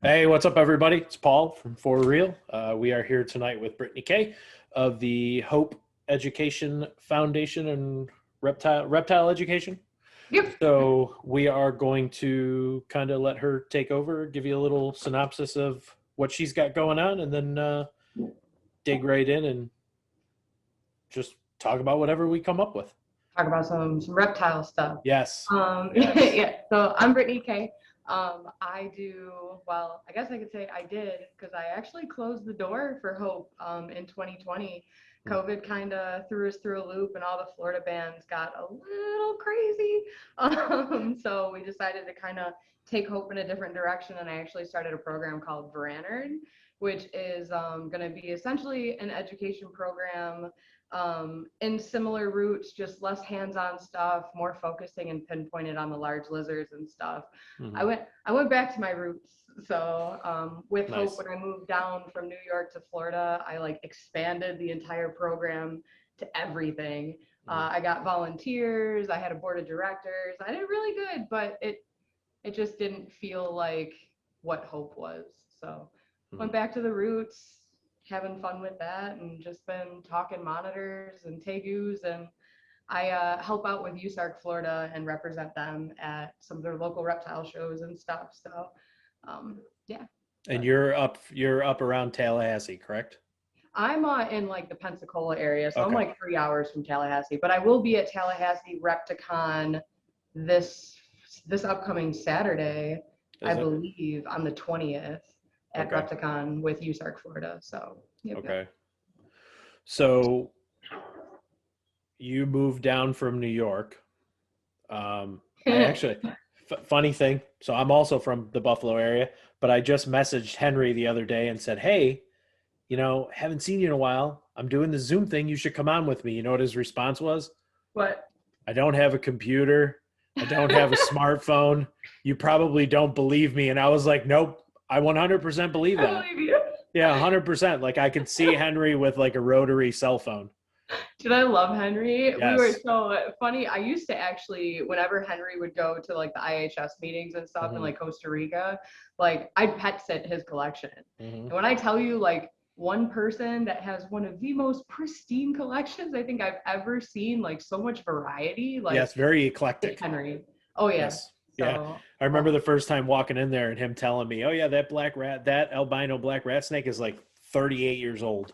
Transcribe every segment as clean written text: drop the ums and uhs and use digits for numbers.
Hey, what's up, everybody? It's Paul from ForReal. We are here tonight with Brittany Kay of the Hope Education Foundation and Reptile Education. Yep. So we are going to kind of let her take over, give you a little synopsis of what she's got going on, and then dig right in and just talk about whatever we come up with. Talk about some reptile stuff. Yes. Yes. Yeah. So I'm Brittany Kay. I do well. I guess I could say I did because I actually closed the door for Hope in 2020. COVID kind of threw us through a loop, and all the Florida bans got a little crazy. So we decided to kind of take Hope in a different direction, and I actually started a program called Varenrd, which is going to be essentially an education program in similar routes, just less hands-on stuff, more focusing and pinpointed on the large lizards and stuff. Mm-hmm. I went back to my roots. So with Nice. Hope, when I moved down from New York to Florida, I like expanded the entire program to everything. I got volunteers, I had a board of directors. I did really good, but it just didn't feel like what Hope was. So went back to the roots, having fun with that, and just been talking monitors and tegus. And I help out with USARK Florida and represent them at some of their local reptile shows and stuff. So yeah. And you're up around Tallahassee, correct? I'm in like the Pensacola area, so I'm Okay. like 3 hours from Tallahassee, but I will be at Tallahassee Repticon this upcoming Saturday, I believe, on the 20th at Repticon with USARK Florida. So yep. Okay. So you moved down from New York. I actually, funny thing. So I'm also from the Buffalo area, but I just messaged Henry the other day and said, "Hey, haven't seen you in a while. I'm doing the Zoom thing. You should come on with me." You know what his response was? What? "I don't have a computer. I don't have a smartphone. You probably don't believe me." And I was like, "Nope, I 100% believe that." I believe you. Yeah, 100%. Like I could see Henry with like a rotary cell phone. Did I love Henry? Yes. We were so funny. I used to actually, whenever Henry would go to like the IHS meetings and stuff in like Costa Rica, like I'd pet sit his collection. And when I tell you, like, one person that has one of the most pristine collections I think I've ever seen, like so much variety. Like, yes, very eclectic. Henry. Oh yeah. Yes. Yeah. I remember the first time walking in there and him telling me, "Oh yeah, that albino black rat snake is like 38 years old."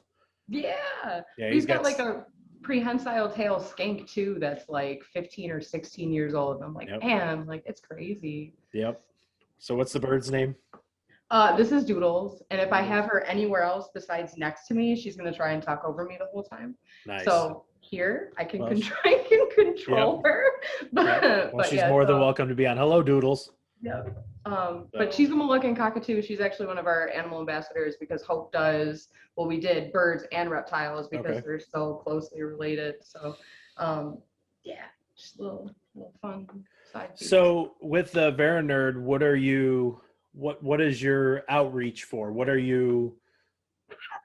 Yeah. Yeah, He's got like a prehensile tail skink too that's like 15 or 16 years old. And I'm like, man, like it's crazy. Yep. So what's the bird's name? This is Doodles, and if I have her anywhere else besides next to me, she's gonna try and talk over me the whole time. Nice. So here I can control her. Well, she's more than welcome to be on. Hello, Doodles. Yeah. But she's a Moluccan cockatoo. She's actually one of our animal ambassadors because Hope does, well, we did birds and reptiles because they're so closely related. So yeah, just a little fun side piece. So with the Varenrd, what is your outreach for? What are you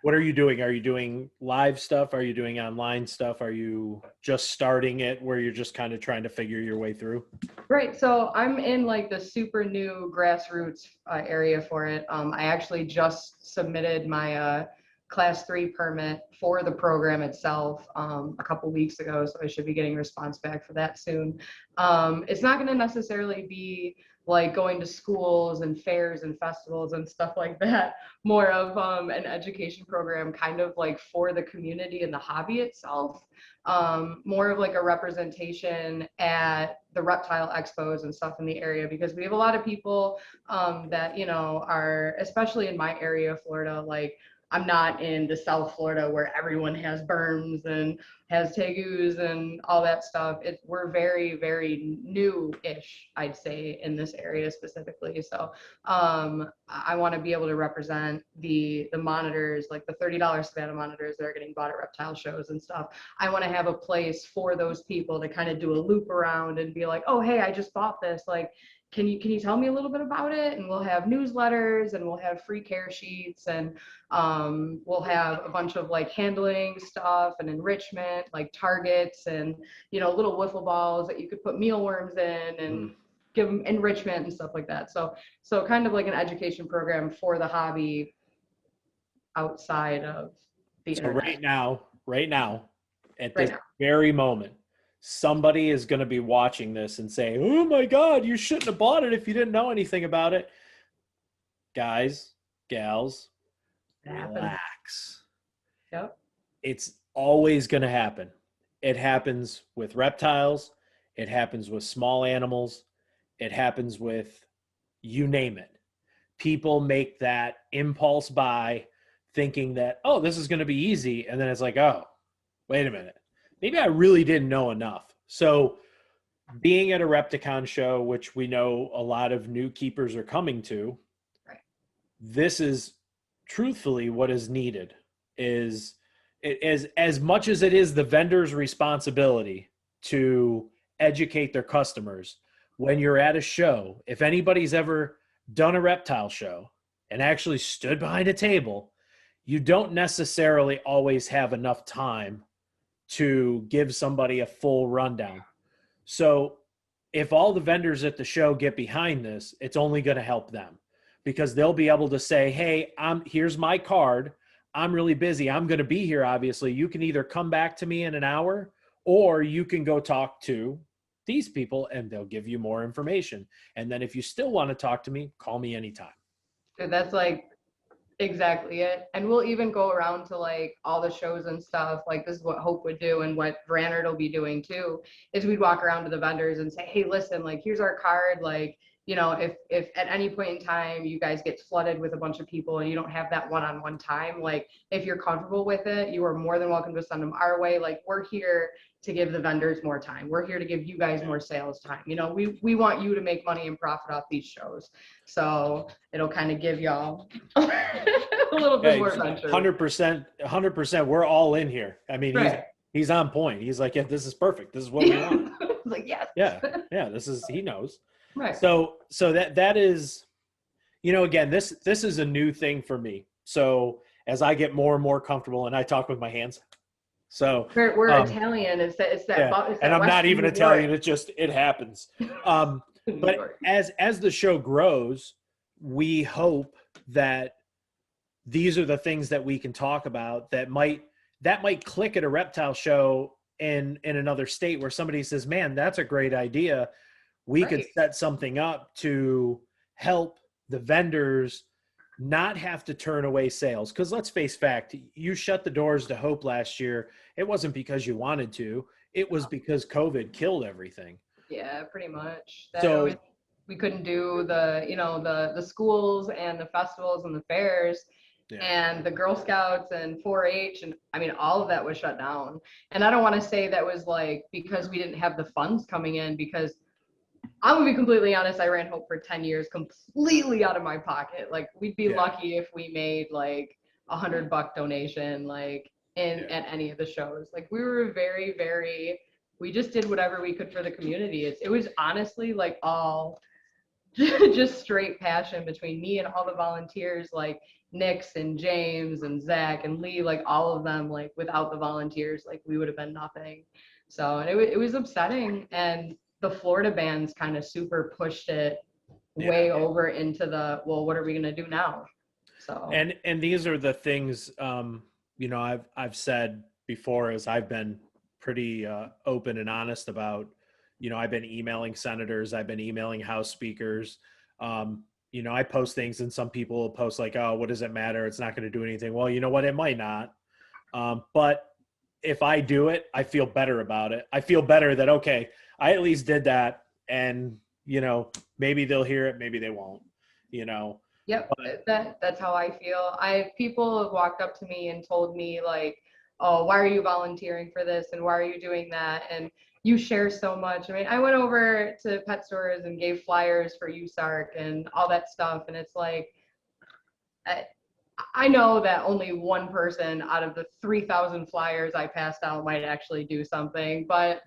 doing? Are you doing live stuff? Are you doing online stuff? Are you just starting it where you're just kind of trying to figure your way through? Right. So I'm in like the super new grassroots area for it. I actually just submitted my class 3 permit for the program itself a couple weeks ago. So I should be getting a response back for that soon. It's not going to necessarily be like going to schools and fairs and festivals and stuff like that. More of an education program kind of like for the community and the hobby itself. More of like a representation at the reptile expos and stuff in the area, because we have a lot of people that, are, especially in my area of Florida, like I'm not in the South Florida where everyone has berms and has tegus and all that stuff. We're very, very new-ish, I'd say, in this area specifically. So I want to be able to represent the monitors, like the $30 Savannah monitors that are getting bought at reptile shows and stuff. I want to have a place for those people to kind of do a loop around and be like, oh, hey, I just bought this. Like, can you tell me a little bit about it? And we'll have newsletters and we'll have free care sheets, and we'll have a bunch of like handling stuff and enrichment, like targets and little wiffle balls that you could put mealworms in, and give them enrichment and stuff like that. So kind of like an education program for the hobby outside of the So internet. right now, at Right this now. very moment, somebody is going to be watching this and say, "Oh my God, you shouldn't have bought it if you didn't know anything about it." Guys, gals, It happens. relax. Yep. It's always going to happen. It happens with reptiles. It happens with small animals. It happens with you name it. People make that impulse buy thinking that, oh, this is going to be easy. And then it's like, oh, wait a minute. Maybe I really didn't know enough. So being at a Repticon show, which we know a lot of new keepers are coming to, Right. this is truthfully what is needed is it, as much as it is the vendor's responsibility to educate their customers when you're at a show. If anybody's ever done a reptile show and actually stood behind a table, you don't necessarily always have enough time to give somebody a full rundown. So if all the vendors at the show get behind this, it's only going to help them because they'll be able to say, hey, here's my card. I'm really busy. I'm going to be here, obviously. You can either come back to me in an hour or you can go talk to these people and they'll give you more information. And then if you still want to talk to me, call me anytime. Dude, that's like exactly it. And we'll even go around to like all the shows and stuff. Like this is what Hope would do and what Varenrd will be doing too, is we'd walk around to the vendors and say, hey, listen, like here's our card. Like, you know, if at any point in time you guys get flooded with a bunch of people and you don't have that one-on-one time, like if you're comfortable with it, you are more than welcome to send them our way. Like we're here to give the vendors more time. We're here to give you guys more sales time. You know, we want you to make money and profit off these shows. So it'll kind of give y'all a little bit more venture. 100%. We're all in here. I mean, Right. he's on point. He's like, yeah, this is perfect. This is what we want. Like, yes. Yeah. This is, he knows. Right. So that is, you know, again, this is a new thing for me. So as I get more and more comfortable and I talk with my hands. So we're Italian. It's that. Yeah. It's and I'm not even Italian. It happens. But as the show grows, we hope that these are the things that we can talk about that might click at a reptile show in another state where somebody says, man, that's a great idea. We could set something up to help the vendors not have to turn away sales. Because let's face fact, you shut the doors to Hope last year. It wasn't because you wanted to. It was because COVID killed everything. Yeah, pretty much. We couldn't do the schools and the festivals and the fairs. Yeah. And the Girl Scouts and 4-H and I mean all of that was shut down. And I don't want to say that was like because we didn't have the funds coming in, because I'm gonna be completely honest, I ran Hope for 10 years completely out of my pocket. Like we'd be lucky if we made like $100 donation like at any of the shows. Like we were very, very, we just did whatever we could for the community. It was honestly like all just straight passion between me and all the volunteers, like Nix and James and Zach and Lee, like all of them. Like without the volunteers, like we would have been nothing. So and it was upsetting. And the Florida bans kind of super pushed it way over into the, well, what are we going to do now? So and these are the things you know I've said before, as I've been pretty open and honest about, you know, I've been emailing senators, I've been emailing House speakers. You know, I post things and some people will post like, oh, what does it matter? It's not going to do anything. Well, you know what? It might not. But if I do it, I feel better about it. I feel better that, okay, I at least did that. And, you know, maybe they'll hear it, maybe they won't, you know. Yep, that's how I feel. People have walked up to me and told me like, oh, why are you volunteering for this? And why are you doing that? And you share so much. I mean, I went over to pet stores and gave flyers for USARC and all that stuff. And it's like, I know that only one person out of the 3,000 flyers I passed out might actually do something, but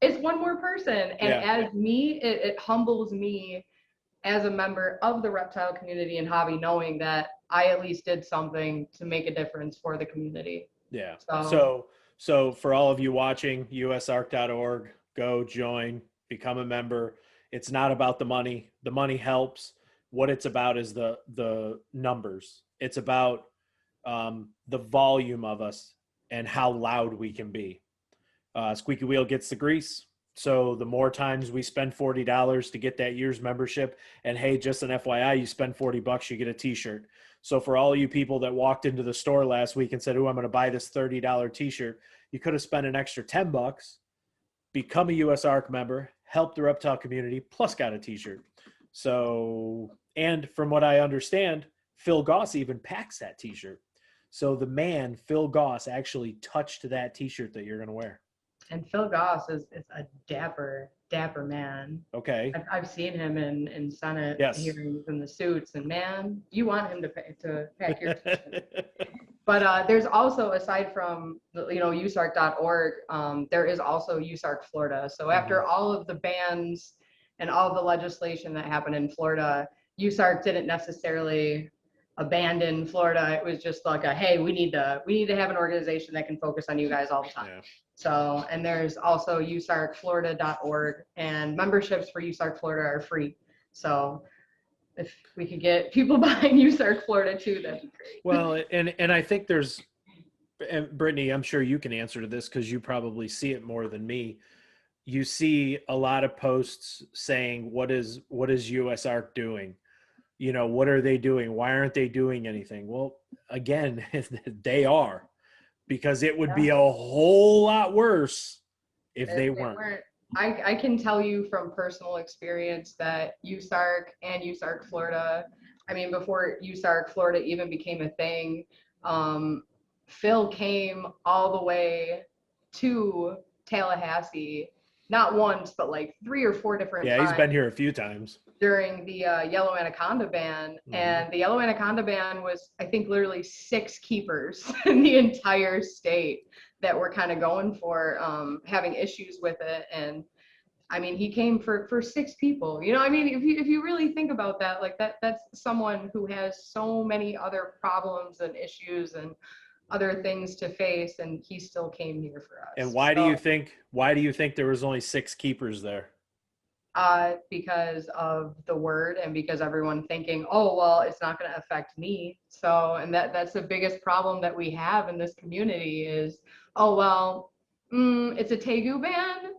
it's one more person. And as me, it humbles me as a member of the reptile community and hobby, knowing that I at least did something to make a difference for the community. Yeah. So for all of you watching, usarc.org, go join, become a member. It's not about the money. The money helps. What it's about is the numbers. It's about the volume of us and how loud we can be. Squeaky wheel gets the grease. So the more times we spend $40 to get that year's membership, and hey, just an FYI, you spend $40, you get a t-shirt. So for all you people that walked into the store last week and said, oh, I'm going to buy this $30 t-shirt, you could have spent an extra $10, become a US ARC member, help the reptile community, plus got a t-shirt. So, and from what I understand, Phil Goss even packs that t-shirt. So the man, Phil Goss, actually touched that t-shirt that you're going to wear. And Phil Goss is a dapper man. Okay. I've seen him in Senate hearings in the suits, and man, you want him to pack your t-shirt. But there's also, aside from USARC.org, there is also USARC Florida. So after all of the bans and all of the legislation that happened in Florida, USARC didn't necessarily abandon Florida. It was just like hey, we need to have an organization that can focus on you guys all the time. Yeah. So, and there's also USARCFlorida.org, and memberships for USARC Florida are free. So if we could get people behind USARC Florida too, that'd be great. Well, and I think there's, and Brittany, I'm sure you can answer to this because you probably see it more than me. You see a lot of posts saying, what is USARC doing? What are they doing? Why aren't they doing anything? Well, again, they are. Because it would be a whole lot worse if they weren't. I can tell you from personal experience that USARC and USARC Florida, I mean, before USARC Florida even became a thing, Phil came all the way to Tallahassee, not once, but like 3 or 4 different times. Yeah, he's been here a few times. During the yellow anaconda ban. And the yellow anaconda ban was, I think, literally 6 keepers in the entire state that were kind of going for having issues with it. And I mean, he came for 6 people. I mean, if you really think about that, like that's someone who has so many other problems and issues and other things to face, and he still came here for us. And why do you think there was only 6 keepers there? Because of the word, and because everyone thinking, oh, well, it's not going to affect me. So, and that's the biggest problem that we have in this community is, oh, well, it's a tegu ban.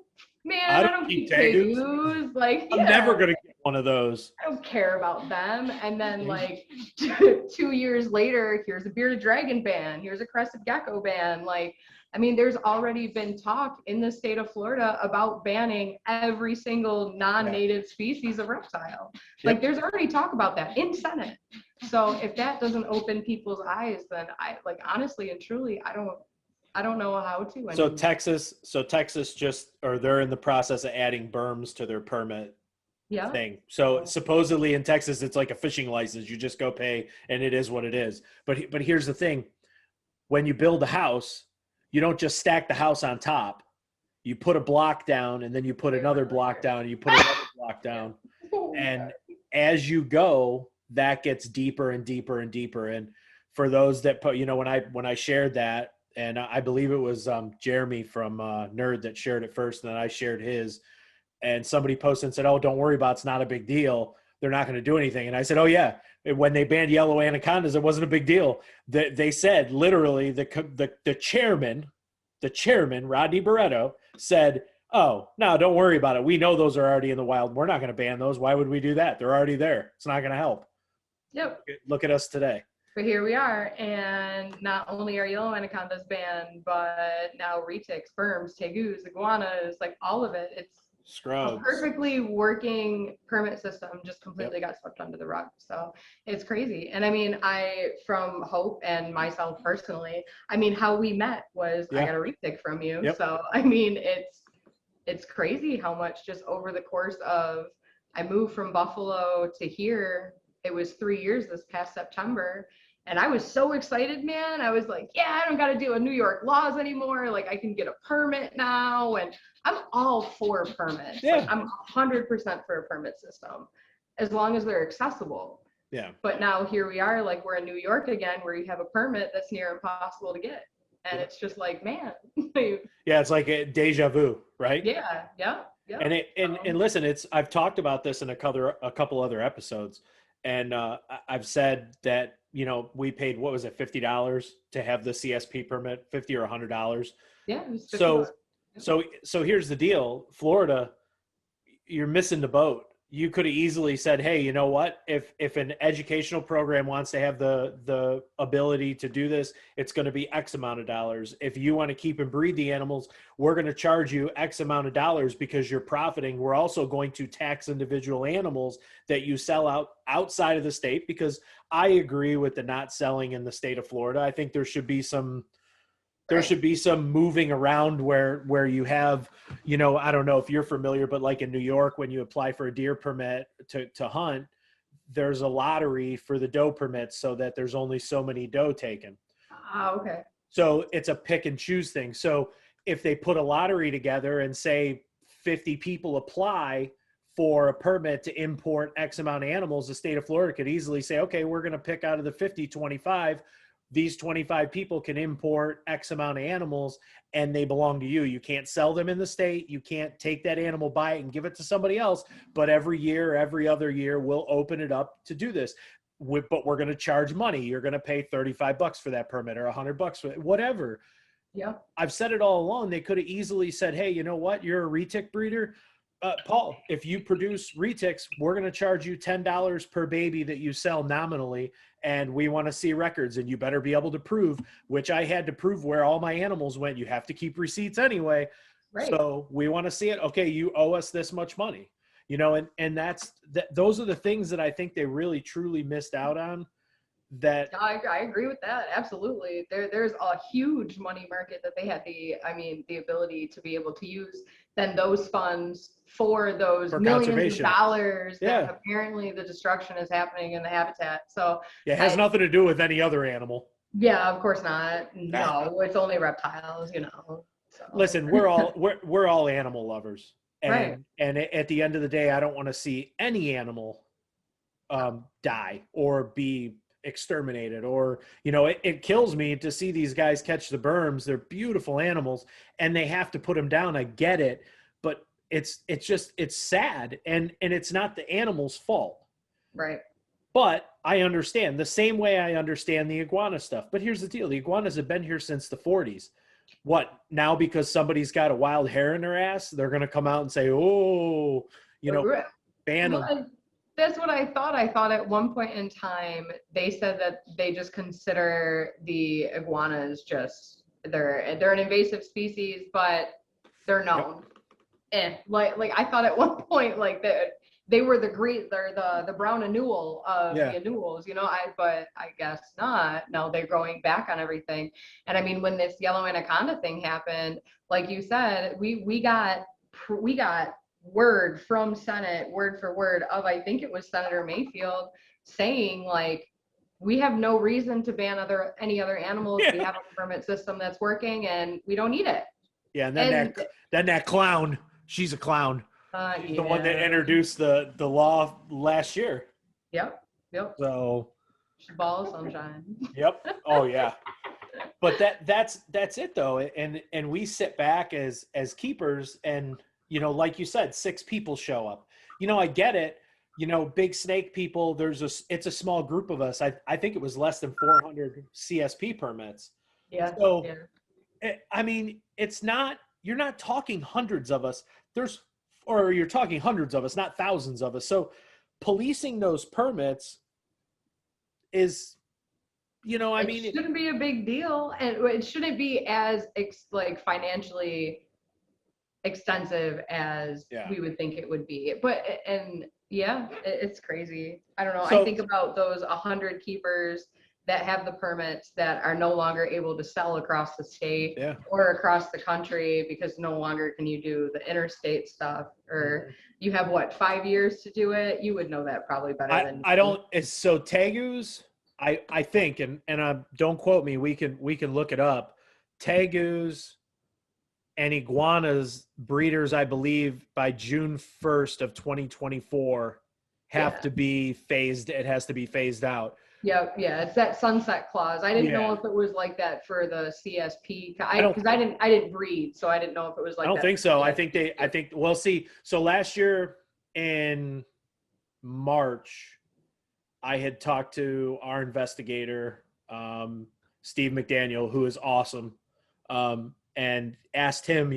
Man, I don't keep tegus. Like, I'm never going to get one of those. I don't care about them. And then like 2 years later, here's a bearded dragon ban. Here's a crested gecko ban. Like, I mean, there's already been talk in the state of Florida about banning every single non-native species of reptile. Like, there's already talk about that in Senate. So if that doesn't open people's eyes, then honestly and truly, I don't know how to anymore. So Texas they're in the process of adding berms to their permit thing. So supposedly in Texas, it's like a fishing license. You just go pay and it is what it is. But here's the thing. When you build a house, you don't just stack the house on top. You put a block down, and then you put another block down, and you put another block down. And as you go, that gets deeper and deeper and deeper. And for those that put, when I shared that, and I believe it was Jeremy from Nerd that shared it first, and then I shared his, and somebody posted and said, oh, don't worry about it. It's not a big deal. They're not going to do anything. And I said, oh, yeah. When they banned yellow anacondas, it wasn't a big deal. They said literally the chairman, Rodney Barretto, said, oh, no, don't worry about it. We know those are already in the wild. We're not going to ban those. Why would we do that? They're already there. It's not going to help. Yep. Look at us today. But here we are, and not only are yellow anacondas banned, but now retics, sperms, tegus, iguanas, like all of it. It's scrubs. A perfectly working permit system just completely got swept under the rug. So it's crazy. And I mean, from Hope and myself personally, I mean, how we met was I got a retic from you. So I mean, it's crazy how much just over the course of, I moved from Buffalo to here. It was 3 years this past September. And I was so excited, man. I was like, yeah, I don't got to deal with New York laws anymore. Like, I can get a permit now. And I'm all for permits. Yeah. Like, I'm 100% for a permit system, as long as they're accessible. Yeah. But now here we are, like, we're in New York again, where you have a permit that's near impossible to get. And it's just like, man. Yeah, it's like a deja vu, right? Yeah. Yeah. And listen, I've talked about this in a couple other episodes, and I've said that we paid, what was it, $50 to have the CSP permit, 50 or $100. Yeah, it was 50 So bucks. Yep. so here's the deal, Florida, you're missing the boat. You could have easily said, hey, you know what? If an educational program wants to have the ability to do this, it's going to be X amount of dollars. If you want to keep and breed the animals, we're going to charge you X amount of dollars because you're profiting. We're also going to tax individual animals that you sell outside of the state, because I agree with the not selling in the state of Florida. I think there should be some moving around where you have, I don't know if you're familiar, but like in New York, when you apply for a deer permit to hunt, there's a lottery for the doe permits so that there's only so many doe taken. Okay. So it's a pick and choose thing. So if they put a lottery together and say 50 people apply for a permit to import X amount of animals, the state of Florida could easily say, okay, we're going to pick out of the 50, 25. These 25 people can import X amount of animals and they belong to you. You can't sell them in the state. You can't take that animal, buy it and give it to somebody else. But every year, every other year, we'll open it up to do this. But we're going to charge money. You're going to pay $35 for that permit, or $100 for it, whatever. Yeah. I've said it all along. They could have easily said, hey, you know what? You're a retic breeder. Paul, if you produce retics, we're going to charge you $10 per baby that you sell nominally, and we want to see records, and you better be able to prove, which I had to prove where all my animals went. You have to keep receipts anyway. Right. So we want to see it. Okay, you owe us this much money, and those are the things that I think they really truly missed out on. That I agree with that. Absolutely. There's a huge money market that they had the ability to be able to use then those funds for those millions of dollars that apparently the destruction is happening in the habitat. So it has nothing to do with any other animal. Yeah, of course not. No, it's only reptiles, So. Listen, we're all animal lovers. And, right. And at the end of the day, I don't want to see any animal die or be exterminated, or it kills me to see these guys catch the berms. They're beautiful animals and they have to put them down. I get it, but it's sad, and it's not the animal's fault. Right. But I understand, the same way I understand the iguana stuff. But here's the deal, the iguanas have been here since the 40s. What, now because somebody's got a wild hair in their ass, they're going to come out and say, oh, ban them? That's what I thought. I thought at one point in time, they said that they just consider the iguanas they're an invasive species, but they're known. Yep. Like I thought at one point, like they were they're the brown annual of the annuals, but I guess not. No, they're going back on everything. And when this yellow anaconda thing happened, like you said, we got word from Senate, word for word, of I think it was Senator Mayfield, saying like, we have no reason to ban any other animals. We have a permit system that's working and we don't need it. Yeah, and then that clown, she's a clown. She's the one that introduced the law last year. Yep. So ball of sunshine. Yep. Oh yeah. But that's it though. And we sit back as keepers, and like you said, 6 people show up. I get it. Big snake people, it's a small group of us. I think it was less than 400 CSP permits. Yeah. So, it's not, you're not talking hundreds of us. You're talking hundreds of us, not thousands of us. So policing those permits is, it shouldn't be a big deal, and it shouldn't be as financially extensive as we would think it would be. But it's crazy. I don't know. I think about those 100 keepers that have the permits that are no longer able to sell across the state or across the country because no longer can you do the interstate stuff, or you have 5 years to do it. You would know that probably better than me. I don't. So tegus, I think, and don't quote me. We can look it up. Tegus and iguanas breeders, I believe, by June 1st of 2024 have to be phased. It has to be phased out. Yep, yeah, it's that sunset clause. I didn't know Yeah. if it was like that for the CSP. I don't Because I didn't breed, so I didn't know if it was I like don't that think for so. CSP I too. think, well, see, so last year in March, I had talked to our investigator, Steve McDaniel, who is awesome, and asked him,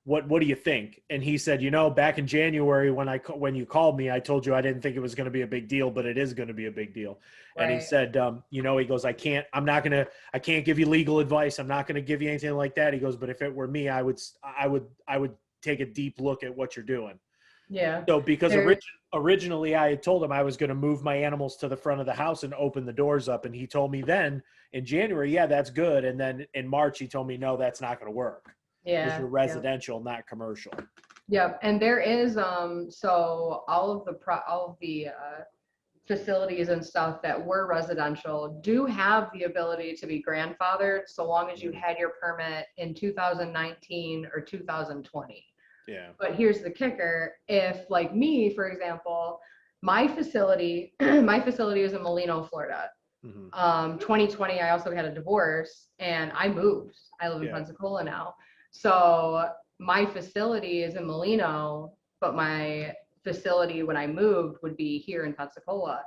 what do you think? And he said, back in January when you called me, I told you I didn't think it was going to be a big deal, but it is going to be a big deal. And he Right. said, he goes, I can't give you legal advice. I'm not going to give you anything like that. He goes, but if it were me, I would take a deep look at what you're doing. Yeah. So because There's originally I had told him I was going to move my animals to the front of the house and open the doors up. And he told me then in January, yeah, that's good. And then in March, he told me, no, that's not going to work because yeah, you're yeah. residential, not commercial. Yep. And there is so all of the facilities and stuff that were residential do have the ability to be grandfathered so long as you had your permit in 2019 or 2020. Yeah. But here's the kicker. If like me, for example, my facility, my facility is in Molino, Florida. Mm-hmm. 2020, I also had a divorce and I moved. I live in Yeah. Pensacola now. So my facility is in Molino, but my facility when I moved would be here in Pensacola.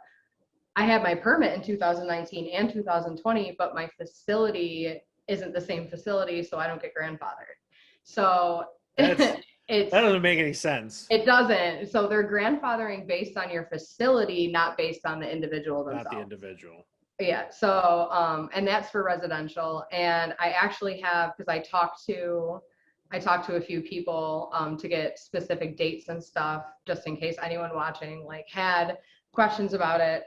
I had my permit in 2019 and 2020, but my facility isn't the same facility, so I don't get grandfathered. So That it's doesn't make any sense. it doesn't. So they're grandfathering based on your facility, not based on the individual Not the themselves. individual. Yeah. So, and that's for residential. And I actually have, because I talked to a few people to get specific dates and stuff, just in case anyone watching like had questions about it.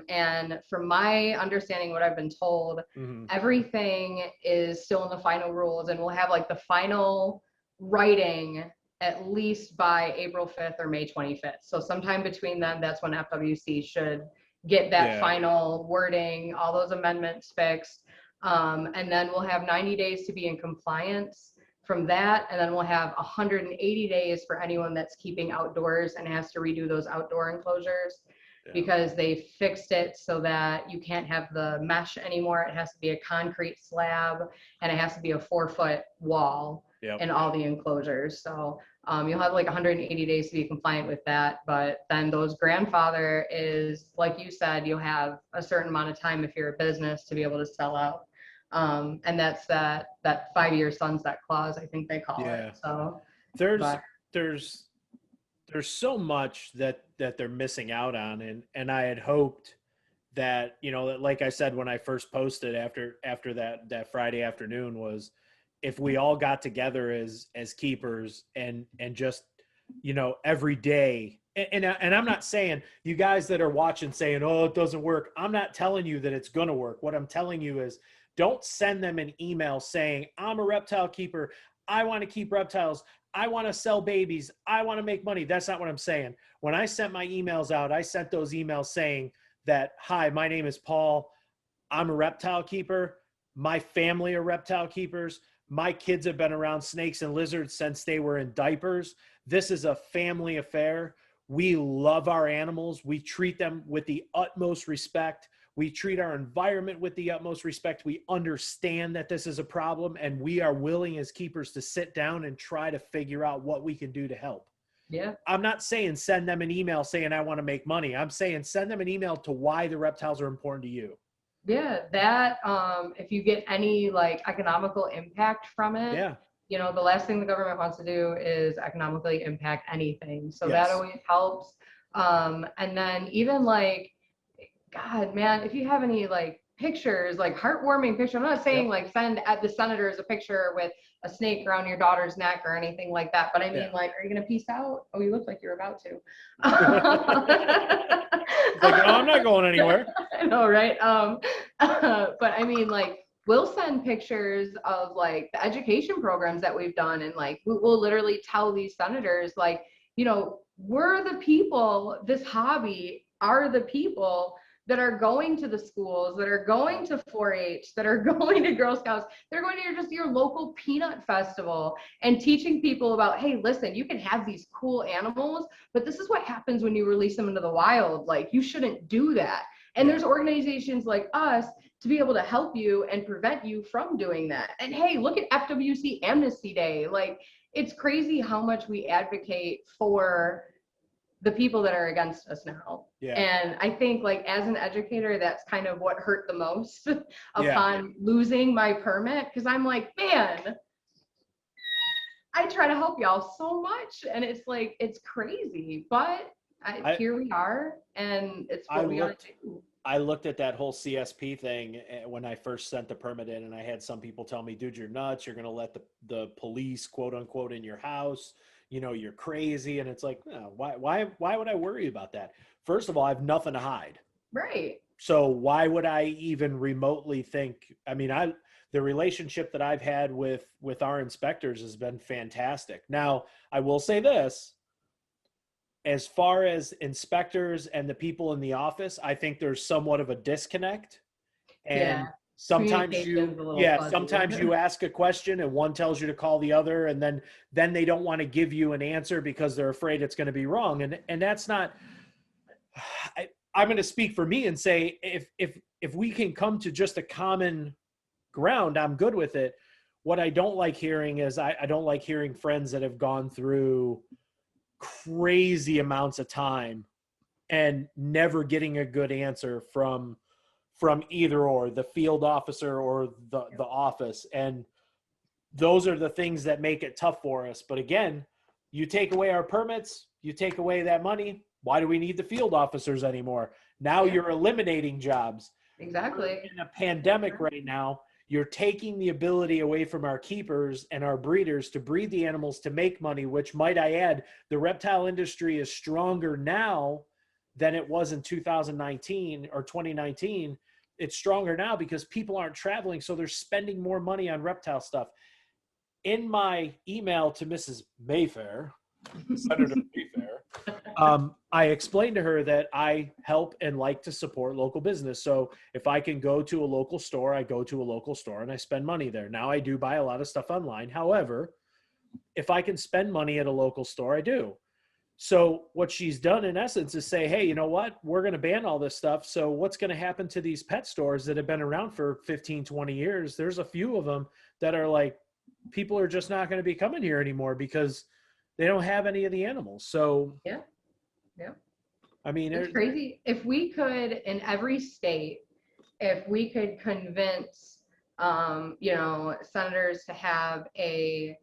And from my understanding, what I've been told, Mm-hmm. everything is still in the final rules, and we'll have like the final writing at least by April 5th or May 25th. So sometime between then, that's when FWC should get that Yeah. final wording, all those amendments fixed. And then we'll have 90 days to be in compliance from that. And then we'll have 180 days for anyone that's keeping outdoors and has to redo those outdoor enclosures. Yeah. Because they fixed it so that you can't have the mesh anymore. It has to be a concrete slab and it has to be a 4-foot wall. Yep. In all the enclosures. So you'll have like 180 days to be compliant with that. But then those grandfather is, like you said, you'll have a certain amount of time if you're a business to be able to sell out. And that's that 5-year sunset clause, I think they call it. So there's so much that they're missing out on. And I had hoped that, like I said, when I first posted after that Friday afternoon was, if we all got together as keepers and just, every day, and I'm not saying you guys that are watching saying, oh, it doesn't work. I'm not telling you that it's going to work. What I'm telling you is don't send them an email saying, I'm a reptile keeper. I want to keep reptiles. I want to sell babies. I want to make money. That's not what I'm saying. When I sent my emails out, I sent those emails saying that, hi, my name is Paul. I'm a reptile keeper. My family are reptile keepers. My kids have been around snakes and lizards since they were in diapers. This is a family affair. We love our animals. We treat them with the utmost respect. We treat our environment with the utmost respect. We understand that this is a problem, and we are willing as keepers to sit down and try to figure out what we can do to help. Yeah. I'm not saying send them an email saying I want to make money. I'm saying send them an email to why the reptiles are important to you. Yeah, that if you get any like economical impact from it, Yeah. The last thing the government wants to do is economically impact anything. So Yes. that always helps. And then even like, God, man, if you have any like pictures, like heartwarming pictures, I'm not saying like send at the senators a picture with a snake around your daughter's neck or anything like that. But I mean, like, are you gonna peace out? Oh, you look like you're about to. It's like, no, I'm not going anywhere. I know, right? But I mean, like, we'll send pictures of like the education programs that we've done, and like we'll literally tell these senators, like, we're the people. This hobby are the people that are going to the schools, that are going to 4-H, that are going to Girl Scouts. They're going to just your local peanut festival and teaching people about, hey, listen, you can have these cool animals, but this is what happens when you release them into the wild. Like, you shouldn't do that. And there's organizations like us to be able to help you and prevent you from doing that. And hey, look at FWC Amnesty Day. Like, it's crazy how much we advocate for the people that are against us now. Yeah. And I think, like, as an educator, that's kind of what hurt the most Yeah. upon losing my permit, because I'm like, man, I try to help y'all so much, and it's like, it's crazy, but here we are, and it's what we gotta do. I looked at that whole CSP thing when I first sent the permit in, and I had some people tell me, dude, you're nuts. You're going to let the police, quote unquote, in your house. You know, you're crazy. And it's like, no, why would I worry about that? First of all, I have nothing to hide. Right. So why would I even remotely think, I mean, the relationship that I've had with our inspectors has been fantastic. Now, I will say this, as far as inspectors and the people in the office, I think there's somewhat of a disconnect. And sometimes you ask a question and one tells you to call the other, and then they don't want to give you an answer because they're afraid it's going to be wrong. And that's not, I'm going to speak for me and say, if we can come to just a common ground, I'm good with it. What I don't like hearing is I don't like hearing friends that have gone through crazy amounts of time and never getting a good answer from either or the field officer or the office. And those are the things that make it tough for us. But again, you take away our permits, you take away that money. Why do we need the field officers anymore? Now you're eliminating jobs. Exactly. We're in a pandemic right now. You're taking the ability away from our keepers and our breeders to breed the animals to make money, which, might I add, the reptile industry is stronger now than it was in 2019 or 2019. It's stronger now because people aren't traveling, so they're spending more money on reptile stuff. In my email to Mrs. Mayfair, Senator Mayfair, I explained to her that I help and like to support local business. So if I can go to a local store, I go to a local store and I spend money there. Now, I do buy a lot of stuff online. However, if I can spend money at a local store, I do. So what she's done in essence is say, hey, you know what? We're going to ban all this stuff. So what's going to happen to these pet stores that have been around for 15, 20 years? There's a few of them that are like, people are just not going to be coming here anymore because they don't have any of the animals. So yeah. I mean, it's crazy. If we could, in every state, if we could convince, senators to have a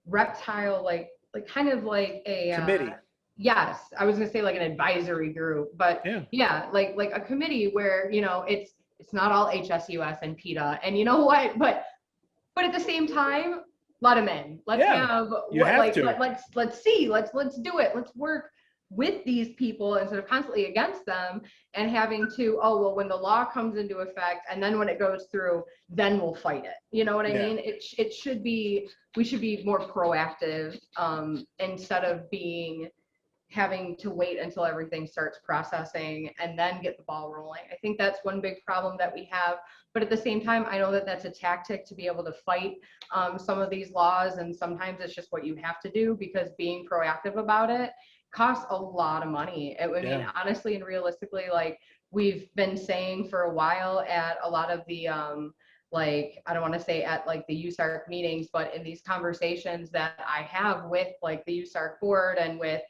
reptile, like kind of like a committee. Yes, I was gonna say like an advisory group, but like a committee where it's not all HSUS and PETA, and you know what, but at the same time, let them in. Let's let's see, let's do it. Let's work with these people instead of constantly against them and having to, when the law comes into effect and then when it goes through, then we'll fight it. You know what I mean? It should be, we should be more proactive instead of having to wait until everything starts processing and then get the ball rolling. I think that's one big problem that we have. But at the same time, I know that that's a tactic to be able to fight some of these laws. And sometimes it's just what you have to do because being proactive about it costs a lot of money. I mean, honestly and realistically, like we've been saying for a while at a lot of the, I don't want to say at like the USARC meetings, but in these conversations that I have with like the USARC board and with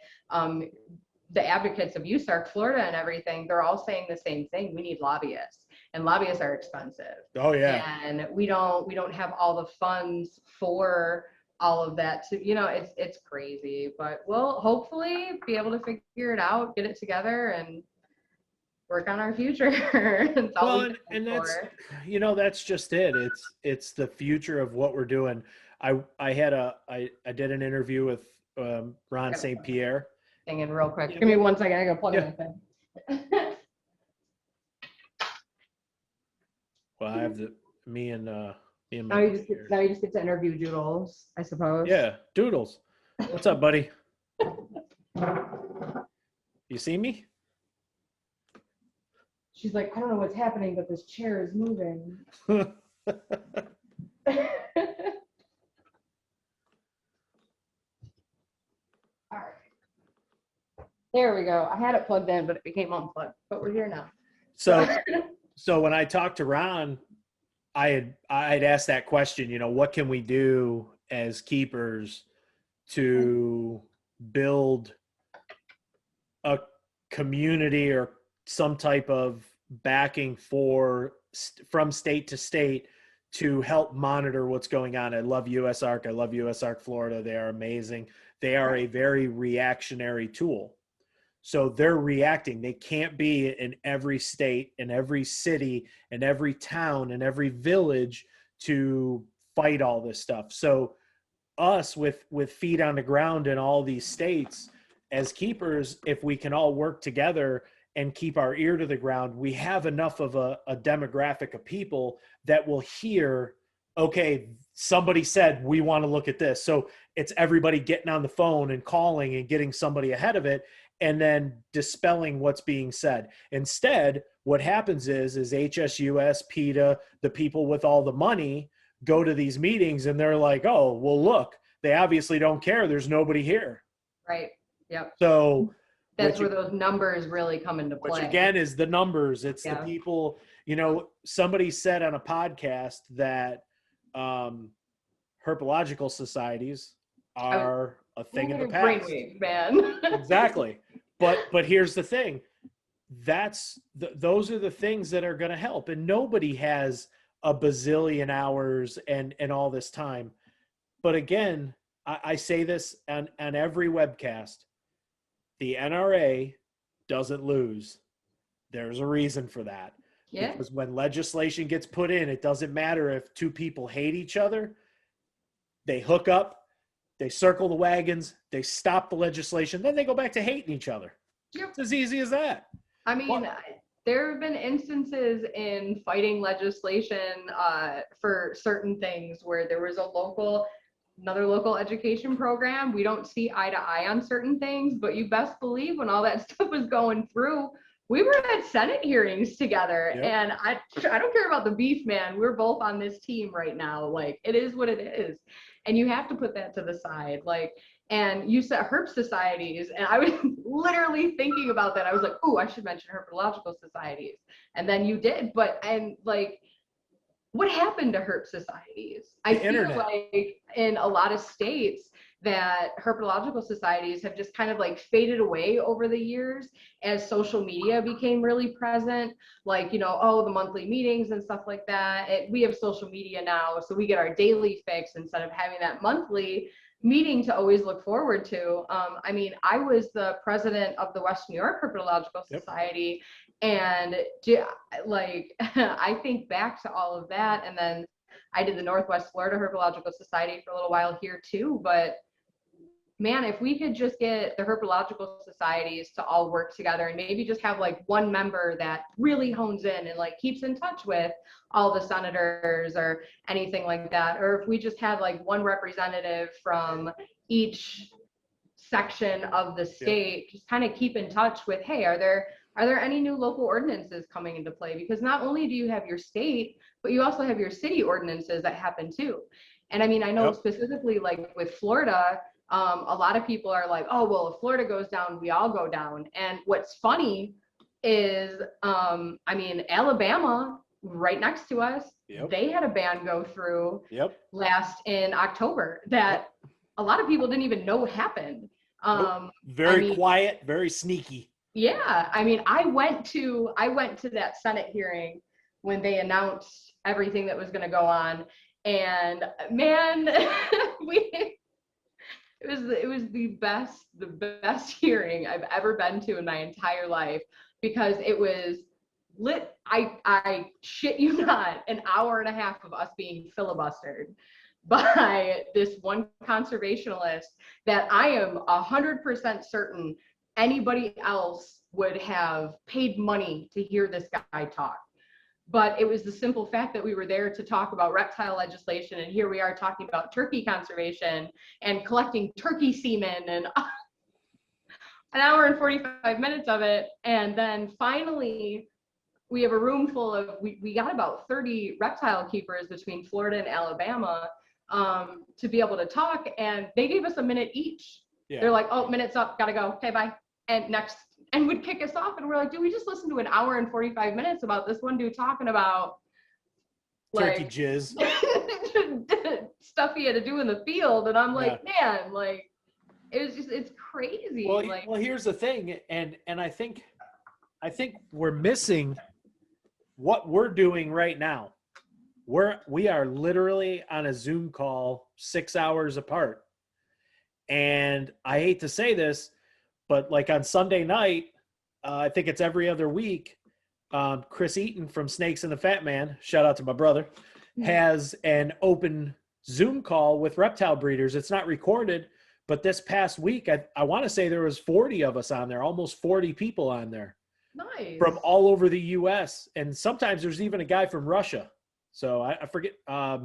the advocates of USARC Florida and everything, they're all saying the same thing. We need lobbyists, and lobbyists are expensive. Oh yeah. And we don't have all the funds for all of that to, it's crazy, but we'll hopefully be able to figure it out, get it together, and work on our future. That's just it. It's the future of what we're doing. I did an interview with Ron St. Pierre. Hang in real quick. Give me 1 second. I gotta plug in my thing. Well, I have me and now you just get to interview Doodles, I suppose. Yeah, Doodles. What's up, buddy? You see me? She's like, I don't know what's happening, but this chair is moving. All right. There we go. I had it plugged in, but it became unplugged. But we're here now. So, so when I talked to Ron, I'd asked that question, what can we do as keepers to build a community or some type of backing from state to state to help monitor what's going on. I love USARK. I love USARK Florida. They are amazing. They are a very reactionary tool. So they're reacting. They can't be in every state, in every city, in every town, in every village to fight all this stuff. So us with feet on the ground in all these states as keepers, if we can all work together and keep our ear to the ground, we have enough of a demographic of people that will hear, okay, somebody said we want to look at this. So it's everybody getting on the phone and calling and getting somebody ahead of it, and then dispelling what's being said. Instead, what happens is HSUS, PETA, the people with all the money go to these meetings and they're like, oh, well, look, they obviously don't care. There's nobody here. Right. Yep. So that's where those numbers really come into play. Which again is the numbers. It's the people, somebody said on a podcast that herpetological societies are a thing of the past. Brainwave, man. Exactly. But here's the thing. Those are the things that are going to help. And nobody has a bazillion hours and all this time. But again, I say this on every webcast. The NRA doesn't lose. There's a reason for that. Yeah. Because when legislation gets put in, it doesn't matter if two people hate each other. They hook up, they circle the wagons, they stop the legislation, then they go back to hating each other. Yep. It's as easy as that. I mean, there have been instances in fighting legislation for certain things where there was another local education program. We don't see eye to eye on certain things, but you best believe when all that stuff was going through, we were at Senate hearings together. Yep. And I don't care about the beef, man. We're both on this team right now. Like, it is what it is. And you have to put that to the side. Like, and you said herp societies, and I was literally thinking about that. I was like, oh, I should mention herpetological societies. And then you did. What happened to herp societies? I feel like in a lot of states that herpetological societies have just kind of like faded away over the years as social media became really present. Like, the monthly meetings and stuff like that. We have social media now, so we get our daily fix instead of having that monthly meeting to always look forward to. I was the president of the West New York Herpetological Society. And I think back to all of that, and then I did the Northwest Florida Herpetological Society for a little while here too. But man, if we could just get the herpetological societies to all work together and maybe just have like one member that really hones in and like keeps in touch with all the senators or anything like that, or if we just had like one representative from each section of the state, just kind of keep in touch with, hey, are there any new local ordinances coming into play? Because not only do you have your state, but you also have your city ordinances that happen too. And I know specifically like with Florida, a lot of people are like, oh, well, if Florida goes down, we all go down. And what's funny is, Alabama, right next to us, they had a ban go through last in October that a lot of people didn't even know happened. Very quiet, very sneaky. Yeah, I went to that Senate hearing when they announced everything that was going to go on, and man, it was the best hearing I've ever been to in my entire life, because it was lit. I shit you not, an hour and a half of us being filibustered by this one conservationalist that I am 100% certain anybody else would have paid money to hear this guy talk. But it was the simple fact that we were there to talk about reptile legislation, and here we are talking about turkey conservation and collecting turkey semen, and an hour and 45 minutes of it. And then finally, we have a room full of, we got about 30 reptile keepers between Florida and Alabama to be able to talk, and they gave us a minute each. Yeah. They're like, oh, minute's up, gotta go, okay, bye. And next and would kick us off. And we're like, dude, we just listened to an hour and 45 minutes about this one dude talking about turkey like jizz stuff he had to do in the field. And I'm like, Yeah. man, like, it's crazy. Well, like, well, here's the thing, and I think we're missing what we're doing right now. We are literally on a Zoom call 6 hours apart. And I hate to say this, but like on Sunday night, I think it's every other week, Chris Eaton from Snakes and the Fat Man, shout out to my brother, has an open Zoom call with reptile breeders. It's not recorded, but this past week, I want to say there was 40 of us on there, almost 40 people on there. Nice. From all over the U.S. And sometimes there's even a guy from Russia. So I forget, I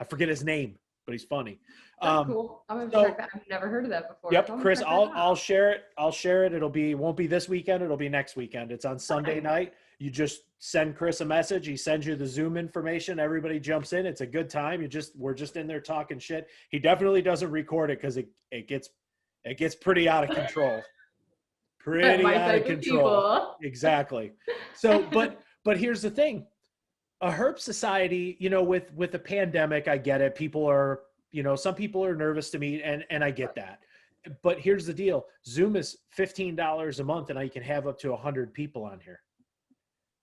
forget his name, but he's funny. That's cool. I'm gonna check that. I've never heard of that before. Yep, So Chris, I'll share it. I'll share it. Won't be this weekend. It'll be next weekend. It's on Sunday night. You just send Chris a message. He sends you the Zoom information. Everybody jumps in. It's a good time. We're just in there talking shit. He definitely doesn't record it because it gets pretty out of control. Pretty out of control. Exactly. So, but here's the thing. A herp society, with the pandemic, I get it. People are, some people are nervous to meet, and I get that. But here's the deal. Zoom is $15 a month, and I can have up to 100 people on here.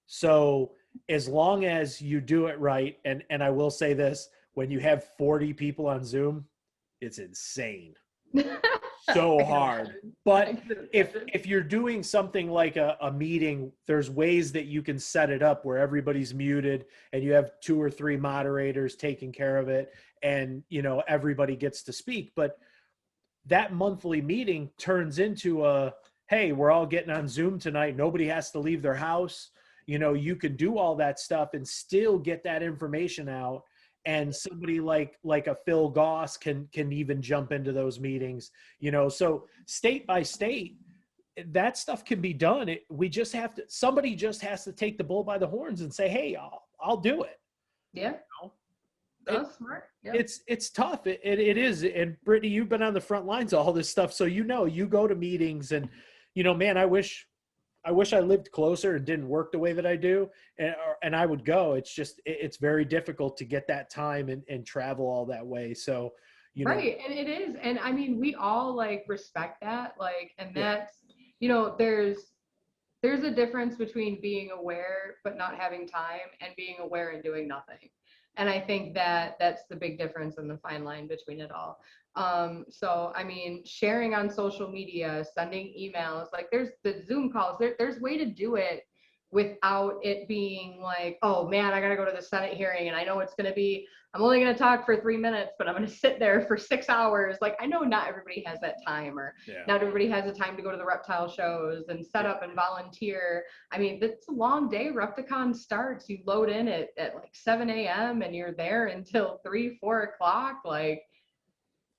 So as long as you do it right, and I will say this, when you have 40 people on Zoom, it's insane. So hard. But if you're doing something like a meeting, there's ways that you can set it up where everybody's muted and you have 2 or 3 moderators taking care of it, and everybody gets to speak. But that monthly meeting turns into hey, we're all getting on Zoom tonight. Nobody has to leave their house. You can do all that stuff and still get that information out. And somebody like a Phil Goss can even jump into those meetings, so state by state, that stuff can be done. Somebody just has to take the bull by the horns and say, hey, I'll do it. Yeah. That's smart. Yeah. It's tough. It is. And Brittany, you've been on the front lines of all this stuff. So, you go to meetings and, man, I wish I lived closer and didn't work the way that I do, and I would go. It's just, it's very difficult to get that time and travel all that way. So, Right. And it is. And I mean, we all respect that, and that's, there's a difference between being aware, but not having time, and being aware and doing nothing. And I think that's the big difference and the fine line between it all. So, I mean, sharing on social media, sending emails, there's the Zoom calls, there's way to do it without it being like, oh man, I got to go to the Senate hearing. And I know it's going to be, I'm only going to talk for 3 minutes, but I'm going to sit there for 6 hours. I know not everybody has that time, or not everybody has the time to go to the reptile shows and set up and volunteer. I mean, it's a long day. Repticon starts, you load in at 7 a.m. and you're there until 3, 4 o'clock.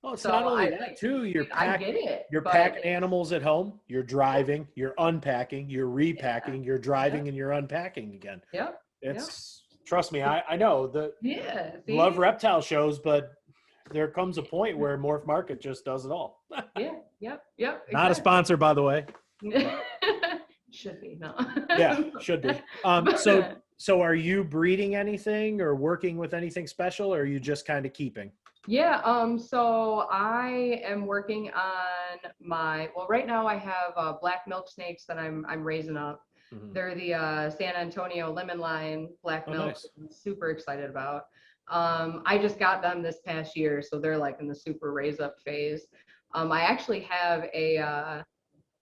Oh, it's not only that too. You're packing animals at home. You're driving. You're unpacking. You're repacking. You're driving, and you're unpacking again. Yep. Trust me. I know love reptile shows, but there comes a point where Morph Market just does it all. Yep. Exactly. Not a sponsor, by the way. Should be, no. Yeah, should be. So are you breeding anything or working with anything special, or are you just kind of keeping? Yeah, so I am working on right now I have black milk snakes that I'm raising up. Mm-hmm. They're the San Antonio lemon line black milk. Nice. I'm super excited about. I just got them this past year, so they're in the super raise up phase. I actually have a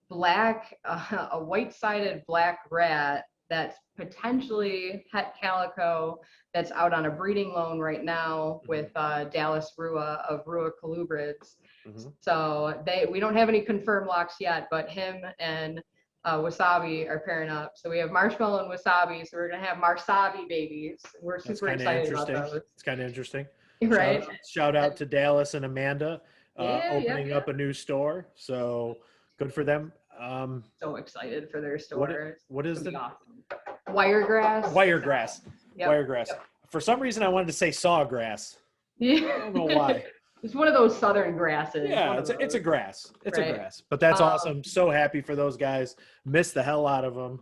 white-sided black rat that's potentially het calico that's out on a breeding loan right now with Dallas Rua of Rua Colubrids. Mm-hmm. So we don't have any confirmed locks yet, but him and Wasabi are pairing up. So we have Marshmallow and Wasabi. So we're going to have Marsabi babies. We're super excited about those. It's kind of interesting. Right. Shout out to Dallas and Amanda opening up a new store. So good for them. So excited for their store. What is the awesome. Wiregrass? Wiregrass. Yep. Wiregrass. Yep. For some reason, I wanted to say sawgrass. Yeah. I don't know why. It's one of those southern grasses. Yeah, it's a grass. It's a grass. But that's awesome. So happy for those guys. Miss the hell out of them.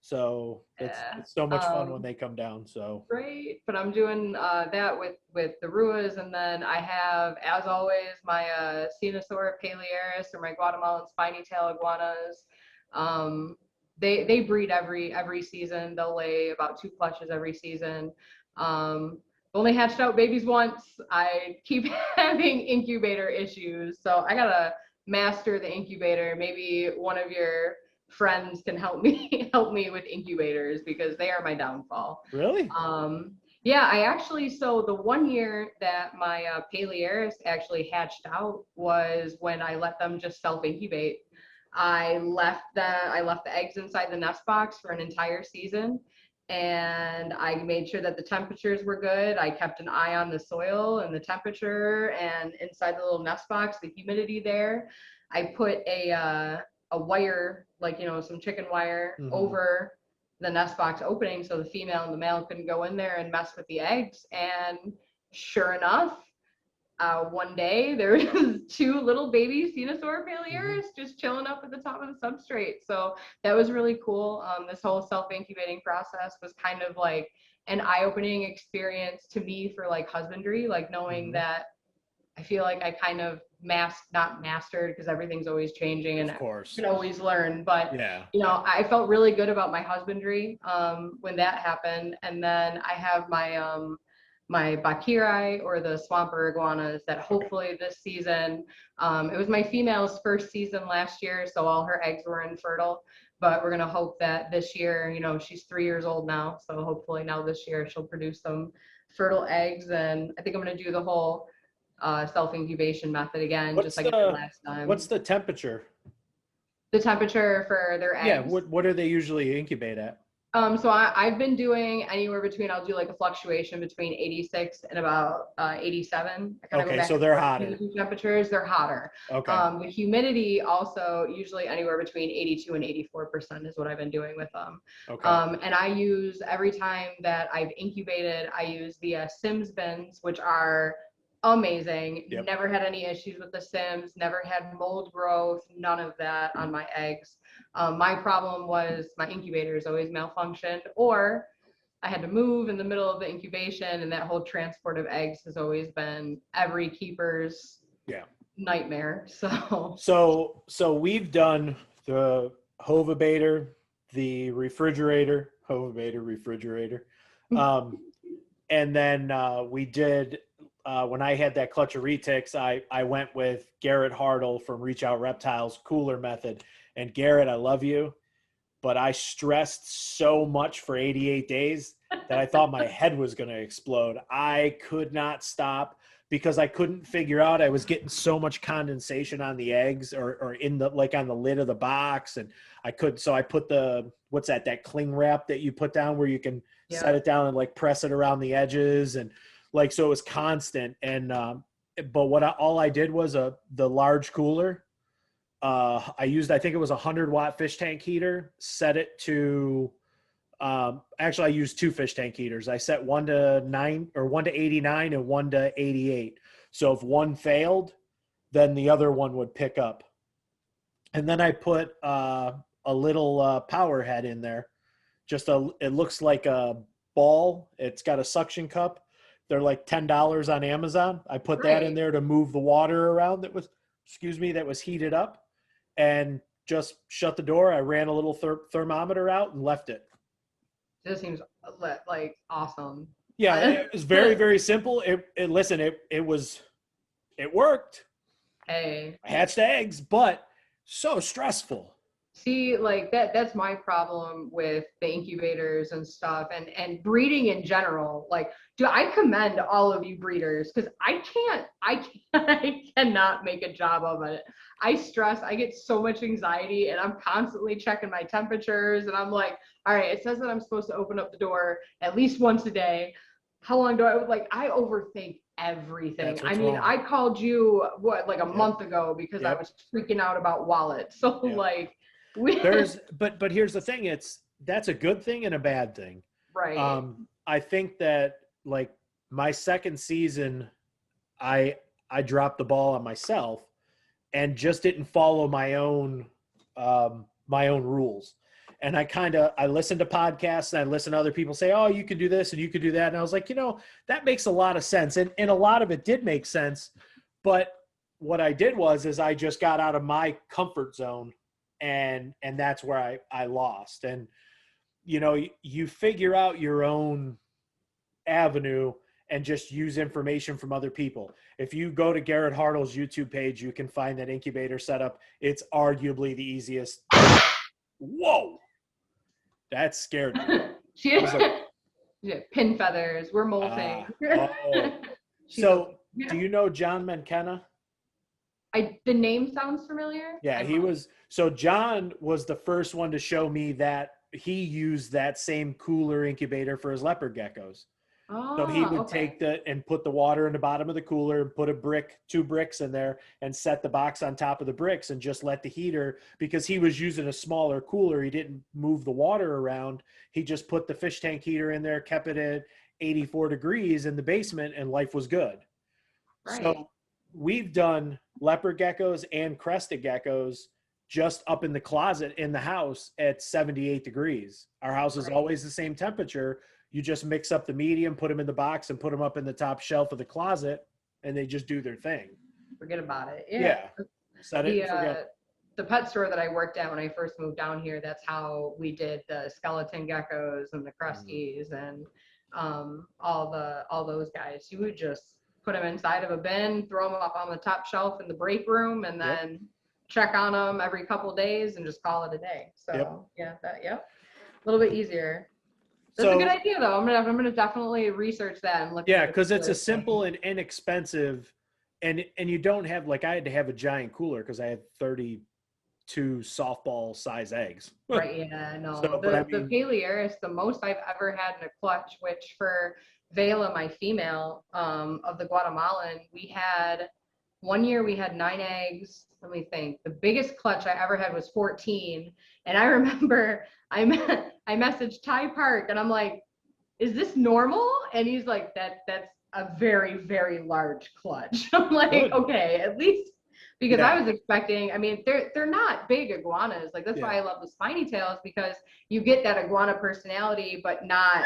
So it's so much fun when they come down. So great. But I'm doing that with the Ruas, and then I have, as always, my Cenosaur palearis, or my Guatemalan spiny tail iguanas. They breed every season. They'll lay about 2 clutches every season. Only hatched out babies once. I keep having incubator issues, so I gotta master the incubator. Maybe one of your friends can help me with incubators, because they are my downfall. really? Yeah, I actually, so the one year that my palearis actually hatched out was when I let them just self-incubate. I left the eggs inside the nest box for an entire season, and I made sure that the temperatures were good. I kept an eye on the soil and the temperature, and inside the little nest box, the humidity there. I put a wire, like, some chicken wire over the nest box opening, so the female and the male couldn't go in there and mess with the eggs. And sure enough, one day there was 2 little baby Cenosaur palearis just chilling up at the top of the substrate. So that was really cool. This whole self-incubating process was kind of like an eye-opening experience to me for like husbandry, like knowing that I feel like I kind of not mastered, because everything's always changing and of course you can always learn. But yeah, I felt really good about my husbandry when that happened. And then I have my Bakiri, or the swamper iguanas, that hopefully this season, it was my female's first season last year, so all her eggs were infertile. But we're gonna hope that this year, she's 3 years old now, so hopefully now this year she'll produce some fertile eggs. And I think I'm gonna do the whole self-incubation method again, just like I did last time. What's the temperature? The temperature for their eggs? Yeah, what do they usually incubate at? So I've been doing anywhere between, I'll do like a fluctuation between 86 and about 87. Okay, so they're hotter. Temperatures, they're hotter. Okay. The humidity also usually anywhere between 82 and 84% is what I've been doing with them. Okay. And I use, every time that I've incubated, I use the Sims bins, which are amazing. Yep. Never had any issues with the Sims, never had mold growth, none of that on my eggs. My problem was my incubators always malfunctioned, or I had to move in the middle of the incubation, and that whole transport of eggs has always been every keeper's nightmare. So we've done the HOPEducator, the refrigerator, and then we did, when I had that clutch of retics, I went with Garrett Hartle from Reach Out Reptiles cooler method. And Garrett, I love you, but I stressed so much for 88 days that I thought my head was going to explode. I could not stop because I couldn't figure out. I was getting so much condensation on the eggs, or in the, like on the lid of the box. And so I put that cling wrap that you put down where you can set it down and like press it around the edges. And like, so it was constant. And, but all I did was the large cooler. I used, I think it was a 100-watt fish tank heater, set it to, actually I used 2 fish tank heaters. I set one to 89 and one to 88. So if one failed, then the other one would pick up. And then I put, a little, power head in there. It looks like a ball. It's got a suction cup. They're like $10 on Amazon. I put that in there to move the water around that was heated up, and just shut the door. I ran a little thermometer out and left it. This seems like awesome. Yeah, it was very, very simple. It worked. Hey. I hatched eggs, but so stressful. See, like that's my problem with the incubators and stuff, and breeding in general. Like, I commend all of you breeders, because I cannot make a job of it. I stress, I get so much anxiety, and I'm constantly checking my temperatures, and I'm like, all right, it says that I'm supposed to open up the door at least once a day. How long do I overthink everything. I mean, wrong. I called you like a month ago because I was freaking out about wallets. So like but here's the thing, that's a good thing and a bad thing. Right. I think that like my second season, I I dropped the ball on myself and just didn't follow my own rules. And I listened to podcasts and I listened to other people say, oh, you could do this and you could do that. And I was like, that makes a lot of sense. And a lot of it did make sense. But what I did is I just got out of my comfort zone, and that's where I lost. And, you figure out your own avenue and just use information from other people. If you go to Garrett Hartle's YouTube page, you can find that incubator setup. It's arguably the easiest. Whoa. That scared me. She pin feathers. We're molting. So do you know John McKenna? The name sounds familiar. Yeah, John was the first one to show me that he used that same cooler incubator for his leopard geckos. So he would take and put the water in the bottom of the cooler and put two bricks in there and set the box on top of the bricks and just let the heater, because he was using a smaller cooler. He didn't move the water around. He just put the fish tank heater in there, kept it at 84 degrees in the basement, and life was good. Right. So we've done leopard geckos and crested geckos just up in the closet in the house at 78 degrees. Our house is always the same temperature. You just mix up the medium, put them in the box, and put them up in the top shelf of the closet, and they just do their thing. Forget about it. Yeah. Set it and forget. The pet store that I worked at when I first moved down here, that's how we did the skeleton geckos and the crusties and all those guys. You would just put them inside of a bin, throw them up on the top shelf in the break room, and then check on them every couple days and just call it a day. So a little bit easier. That's a good idea, though. I'm gonna definitely research that and look. Yeah, because it's a simple and inexpensive, and you don't have, like, I had to have a giant cooler because I had 32 softball size eggs. Right. Yeah. No. So, the Palearis, the most I've ever had in a clutch, which for Vela, my female, of the Guatemalan, we had 1 year we had 9 eggs. Let me think. The biggest clutch I ever had was 14. And I remember I messaged Ty Park and I'm like, is this normal? And he's like, that's a very, very large clutch. I'm like, good. Okay, at least, because I was expecting, I mean, they're not big iguanas. Like, that's why I love the spiny tails, because you get that iguana personality, but not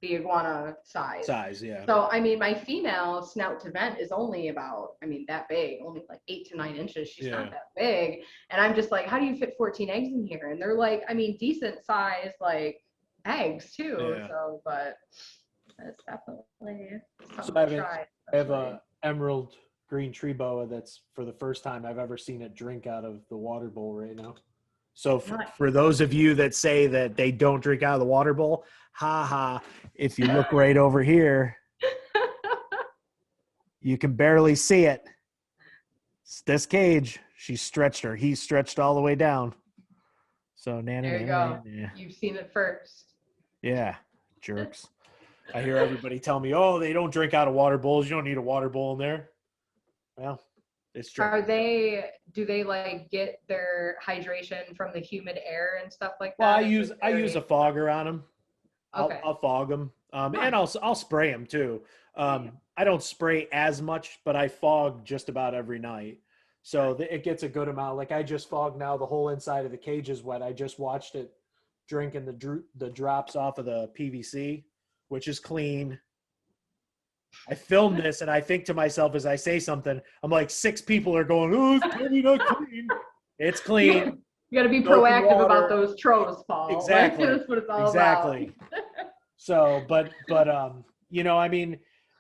the iguana size. So, I mean, my female snout to vent is only about, that big, only like 8 to 9 inches. She's not that big. And I'm just like, how do you fit 14 eggs in here? And they're like, decent size, like, eggs too. So, but that's definitely something to try. I have a emerald green tree boa that's, for the first time I've ever seen it drink out of the water bowl right now. So for those of you that say that they don't drink out of the water bowl, if you look right over here, you can barely see it. It's this cage. He stretched all the way down. So there you go. You've seen it first. Yeah, jerks. I hear everybody tell me, oh, they don't drink out of water bowls. You don't need a water bowl in there. Well, it's true. Do they like get their hydration from the humid air and stuff like that? Well, I use a fogger on them. I'll fog them. And I'll spray them too. I don't spray as much, but I fog just about every night. So it gets a good amount. Like, I just fogged now, the whole inside of the cage is wet. I just watched it drinking the drops off of the PVC, which is clean. I filmed this and I think to myself as I say something, I'm like, 6 people are going, oh, it's probably not clean. It's clean. You got to be proactive about those trows, Paul. Exactly. That's what it's all about. So, but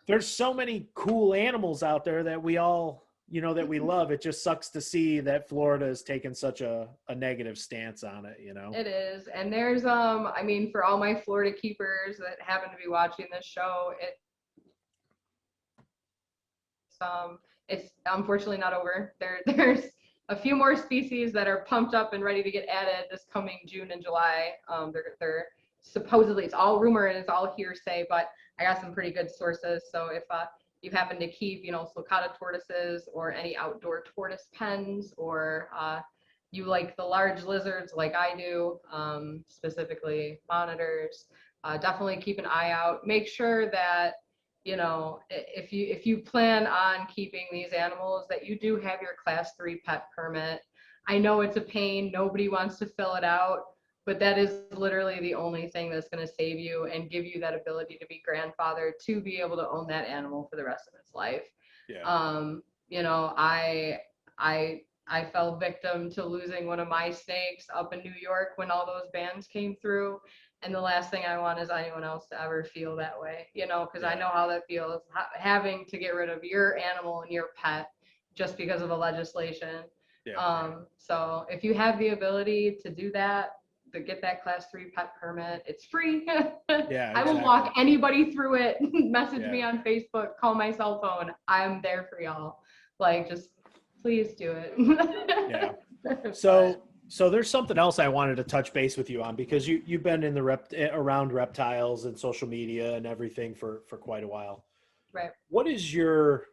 there's so many cool animals out there that we all, that we love. It just sucks to see that Florida has taken such a negative stance on it, It is. And there's, for all my Florida keepers that happen to be watching this show, it's unfortunately not over. There's a few more species that are pumped up and ready to get added this coming June and July. They're supposedly, it's all rumor and it's all hearsay, but I got some pretty good sources. So if you happen to keep, sulcata tortoises or any outdoor tortoise pens, or you like the large lizards like I do, specifically monitors, definitely keep an eye out. Make sure that if you plan on keeping these animals, that you do have your class 3 pet permit. I know it's a pain. Nobody wants to fill it out, but that is literally the only thing that's going to save you and give you that ability to be grandfathered, to be able to own that animal for the rest of its life. Yeah. I fell victim to losing one of my snakes up in New York when all those bans came through. And the last thing I want is anyone else to ever feel that way, because I know how that feels, having to get rid of your animal and your pet just because of a legislation. Yeah. So if you have the ability to do that, to get that class 3 pet permit, it's free. Yeah, I will exactly. walk anybody through it. Message me Yeah. on Facebook, call my cell phone. I'm there for y'all. Like, just please do it. Yeah. So there's something else I wanted to touch base with you on, because you've been in the around reptiles and social media and everything for quite a while. Right. What is your,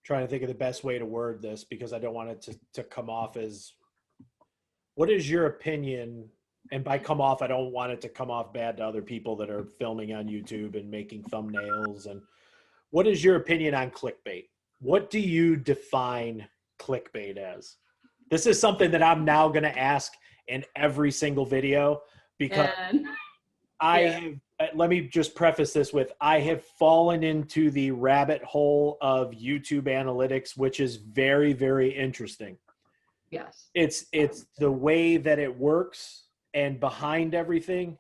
trying to think of the best way to word this, because I don't want it to come off as, what is your opinion? And by come off, I don't want it to come off bad to other people that are filming on YouTube and making thumbnails. And what is your opinion on clickbait? What do you define clickbait as? This is something that I'm now going to ask in every single video, because let me just preface this with, I have fallen into the rabbit hole of YouTube analytics, which is very, very interesting. Yes. It's the way that it works, and behind everything.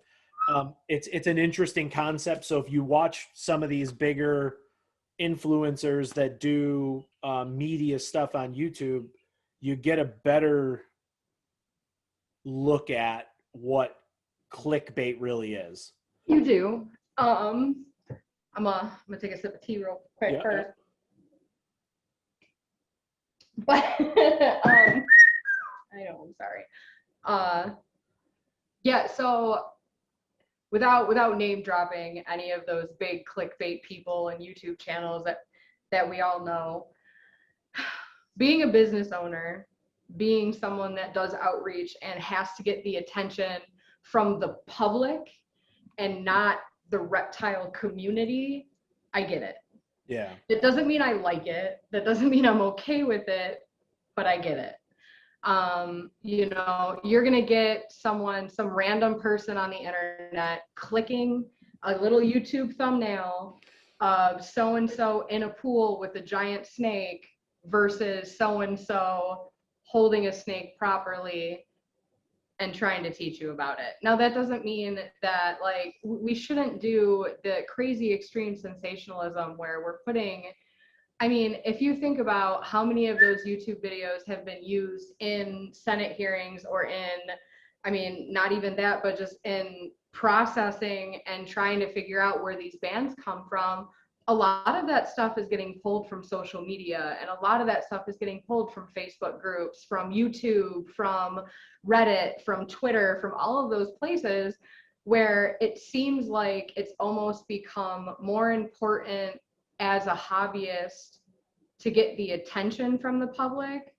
It's an interesting concept. So if you watch some of these bigger influencers that do media stuff on YouTube, you get a better look at what clickbait really is. You do. I'm gonna take a sip of tea real quick first. But I know, I'm sorry. Yeah, so without name dropping any of those big clickbait people and YouTube channels that we all know, being a business owner, being someone that does outreach and has to get the attention from the public and not the reptile community, I get it. Yeah. It doesn't mean I like it. That doesn't mean I'm okay with it, but I get it. You're going to get some random person on the internet clicking a little YouTube thumbnail of so-and-so in a pool with a giant snake versus so-and-so holding a snake properly and trying to teach you about it. Now, that doesn't mean that, like, we shouldn't do the crazy extreme sensationalism where we're putting, I mean, if you think about how many of those YouTube videos have been used in Senate hearings or not even that, but just in processing and trying to figure out where these bans come from, a lot of that stuff is getting pulled from social media, and a lot of that stuff is getting pulled from Facebook groups, from YouTube, from Reddit, from Twitter, from all of those places where it seems like it's almost become more important as a hobbyist to get the attention from the public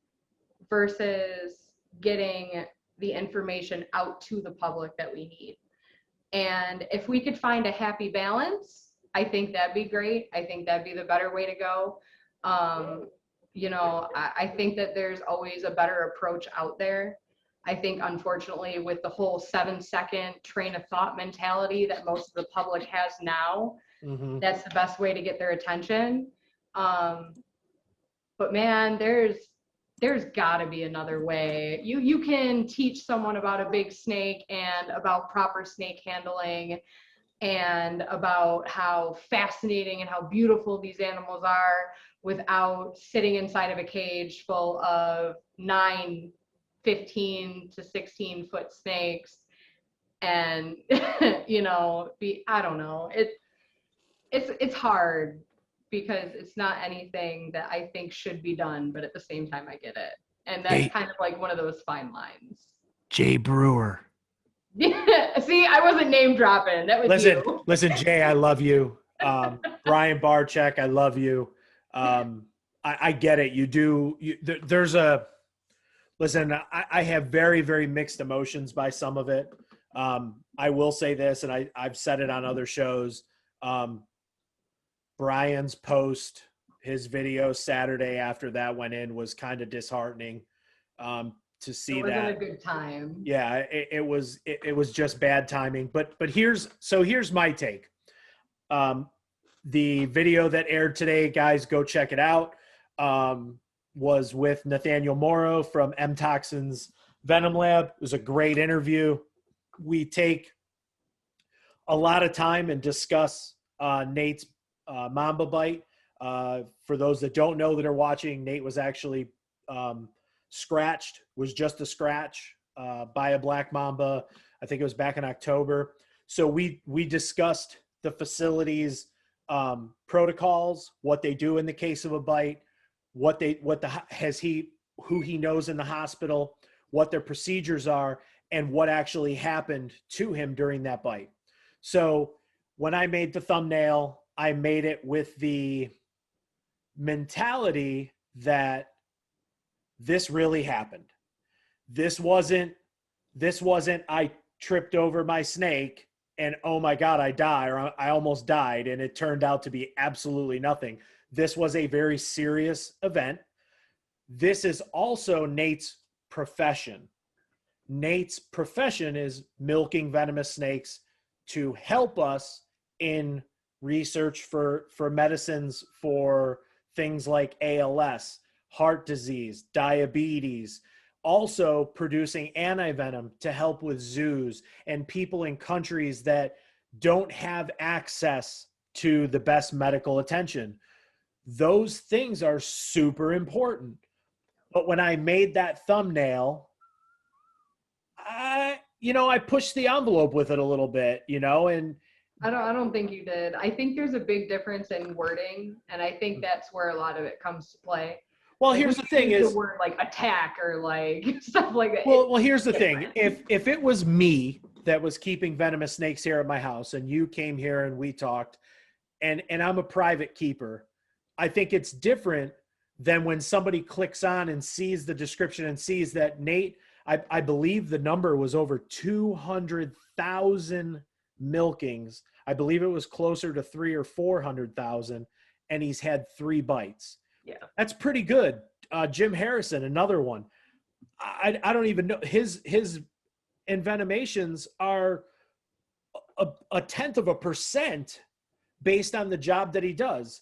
versus getting the information out to the public that we need. And if we could find a happy balance, I think that'd be great. I think that'd be the better way to go. I think that there's always a better approach out there. I think, unfortunately, with the whole 7-second train of thought mentality that most of the public has now, that's the best way to get their attention. But man, there's gotta be another way. You can teach someone about a big snake and about proper snake handling and about how fascinating and how beautiful these animals are without sitting inside of a cage full of 9, 15 to 16 foot snakes and I don't know, it's hard because it's not anything that I think should be done, but at the same time I get it, and that's kind of like one of those fine lines. Jay Brewer. See, I wasn't name dropping. That was you. Listen, Jay, I love you. Brian Barczyk, I love you. I get it. You do. Listen, I have very, very mixed emotions by some of it. I will say this, and I've said it on other shows. Brian's post, his video Saturday after that went in was kind of disheartening to see it that. wasn't a good time. Yeah, it was just bad timing. But here's my take. The video that aired today, guys, go check it out. Was with Nathaniel Morrow from M Toxin's Venom Lab. It was a great interview. We take a lot of time and discuss Nate's mamba bite. For those that don't know that are watching, Nate was actually scratched, was just a scratch by a black mamba. I think it was back in October. So we discussed the facility's protocols, what they do in the case of a bite, who he knows in the hospital, what their procedures are, and what actually happened to him during that bite. So when I made the thumbnail, I made it with the mentality that this really happened. This wasn't I tripped over my snake and oh my God, I die, or I almost died, and it turned out to be absolutely nothing. This was a very serious event. This is also Nate's profession. Nate's profession is milking venomous snakes to help us in research for medicines for things like ALS, heart disease, diabetes, also producing antivenom to help with zoos and people in countries that don't have access to the best medical attention. Those things are super important. But when I made that thumbnail, I pushed the envelope with it a little bit, and I don't think you did. I think there's a big difference in wording, and I think that's where a lot of it comes to play. Well, here's the thing is the word like attack or like stuff like that. Well, here's the thing. If it was me that was keeping venomous snakes here at my house and you came here and we talked and I'm a private keeper, I think it's different than when somebody clicks on and sees the description and sees that Nate, I believe the number was over 200,000 milkings. I believe it was closer to 300,000 or 400,000, and he's had 3 bites. Yeah, that's pretty good. Jim Harrison, another one. I don't even know. His envenomations are a 0.1% based on the job that he does.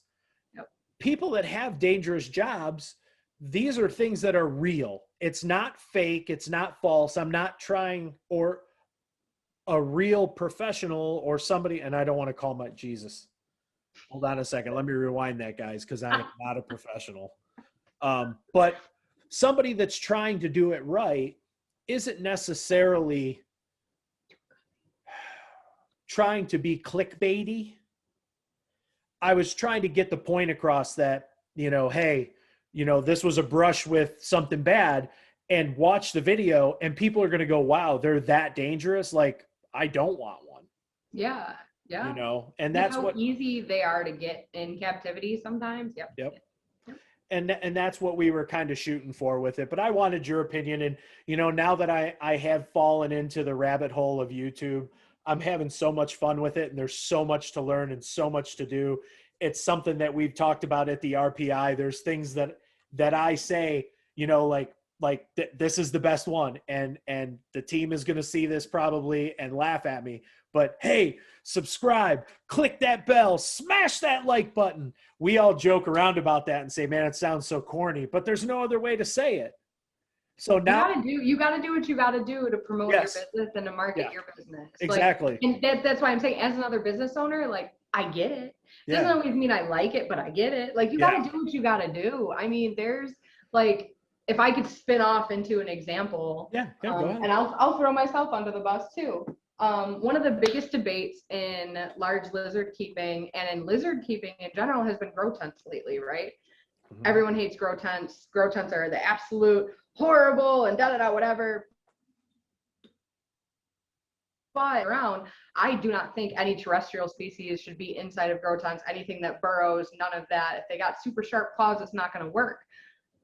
Yep. People that have dangerous jobs, these are things that are real. It's not fake. It's not false. I'm not trying, or a real professional or somebody, and I don't want to call my Jesus. Hold on a second. Let me rewind that, guys, because I am not a professional. But somebody that's trying to do it right isn't necessarily trying to be clickbaity. I was trying to get the point across that, hey, this was a brush with something bad, and watch the video and people are going to go, wow, they're that dangerous. Like, I don't want one. Yeah. Yeah. And that's how what easy they are to get in captivity sometimes. Yep. And that's what we were kind of shooting for with it. But I wanted your opinion. And, now that I have fallen into the rabbit hole of YouTube, I'm having so much fun with it. And there's so much to learn and so much to do. It's something that we've talked about at the RPI. There's things that I say, this is the best one. And the team is going to see this probably and laugh at me. But hey, subscribe, click that bell, smash that like button. We all joke around about that and say, man, it sounds so corny, but there's no other way to say it. So now you got to do what you got to do to promote your business and to market your business. Exactly. And that's why I'm saying, as another business owner, I get it. It doesn't always mean I like it, but I get it. You got to do what you got to do. I mean, there's if I could spin off into an example, go ahead. And I'll throw myself under the bus too. One of the biggest debates in large lizard keeping and in lizard keeping in general has been grow tents lately, right? Mm-hmm. Everyone hates grow tents. Grow tents are the absolute horrible and whatever. But I do not think any terrestrial species should be inside of grow tents. Anything that burrows, none of that. If they got super sharp claws, it's not going to work.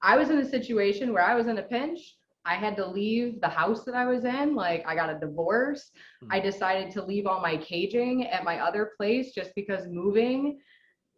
I was in a situation where I was in a pinch. I had to leave the house that I was in. I got a divorce. I decided to leave all my caging at my other place just because moving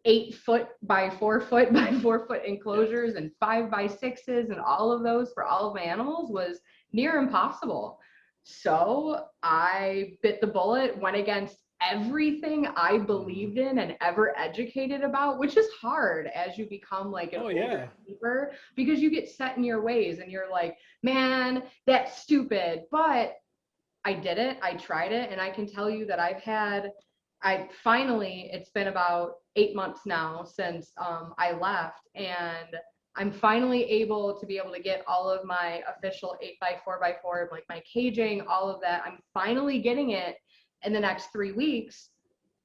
8 foot by 4 foot by 4 foot enclosures and 5x6s and all of those for all of my animals was near impossible. So I bit the bullet, went against everything I believed in and ever educated about, which is hard as you become like an older keeper, because you get set in your ways and you're like, man, that's stupid. But I did it, I tried it, and I can tell you that it's been about 8 months now since I left, and I'm finally able to be able to get all of my official 8x4x4, like my caging, all of that. I'm finally getting it in the next 3 weeks.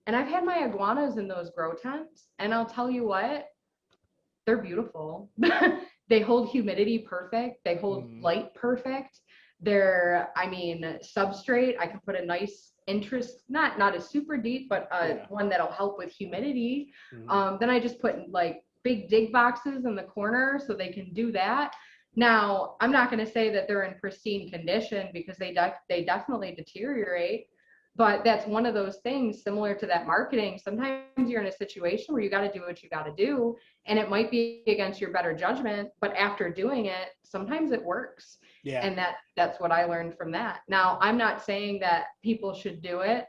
And I've had my iguanas in those grow tents, and I'll tell you what, they're beautiful. They hold humidity perfect. They hold light perfect. They're, I mean, substrate, I can put a nice interest, not a super deep, but one that'll help with humidity. Then I just put like big dig boxes in the corner so they can do that. Now, I'm not going to say that they're in pristine condition, because they definitely deteriorate. But that's one of those things similar to that marketing. Sometimes you're in a situation where you got to do what you got to do, and it might be against your better judgment, but after doing it, sometimes it works. Yeah. And that's what I learned from that. Now, I'm not saying that people should do it,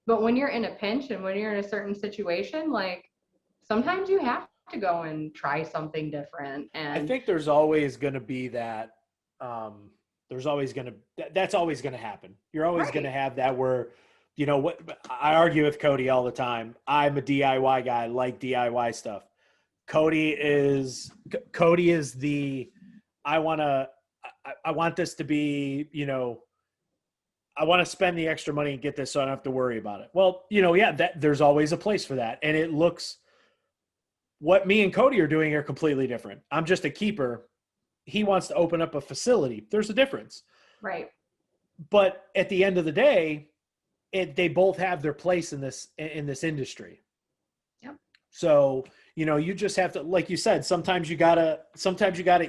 but when you're in a pinch and when you're in a certain situation, like sometimes you have to go and try something different. And I think there's always going to be that. That's always going to happen. You're always going to have that where, you know what, I argue with Cody all the time. I'm a DIY guy, like DIY stuff. Cody is the, I want this to be, you know, I want to spend the extra money and get this so I don't have to worry about it. Well, you know, there's always a place for that. And it looks, what me and Cody are doing are completely different. I'm just a keeper. He wants to open up a facility. There's a difference. Right. But at the end of the day, they both have their place in this industry. Yep. So, you know, you just have to, like you said, sometimes you gotta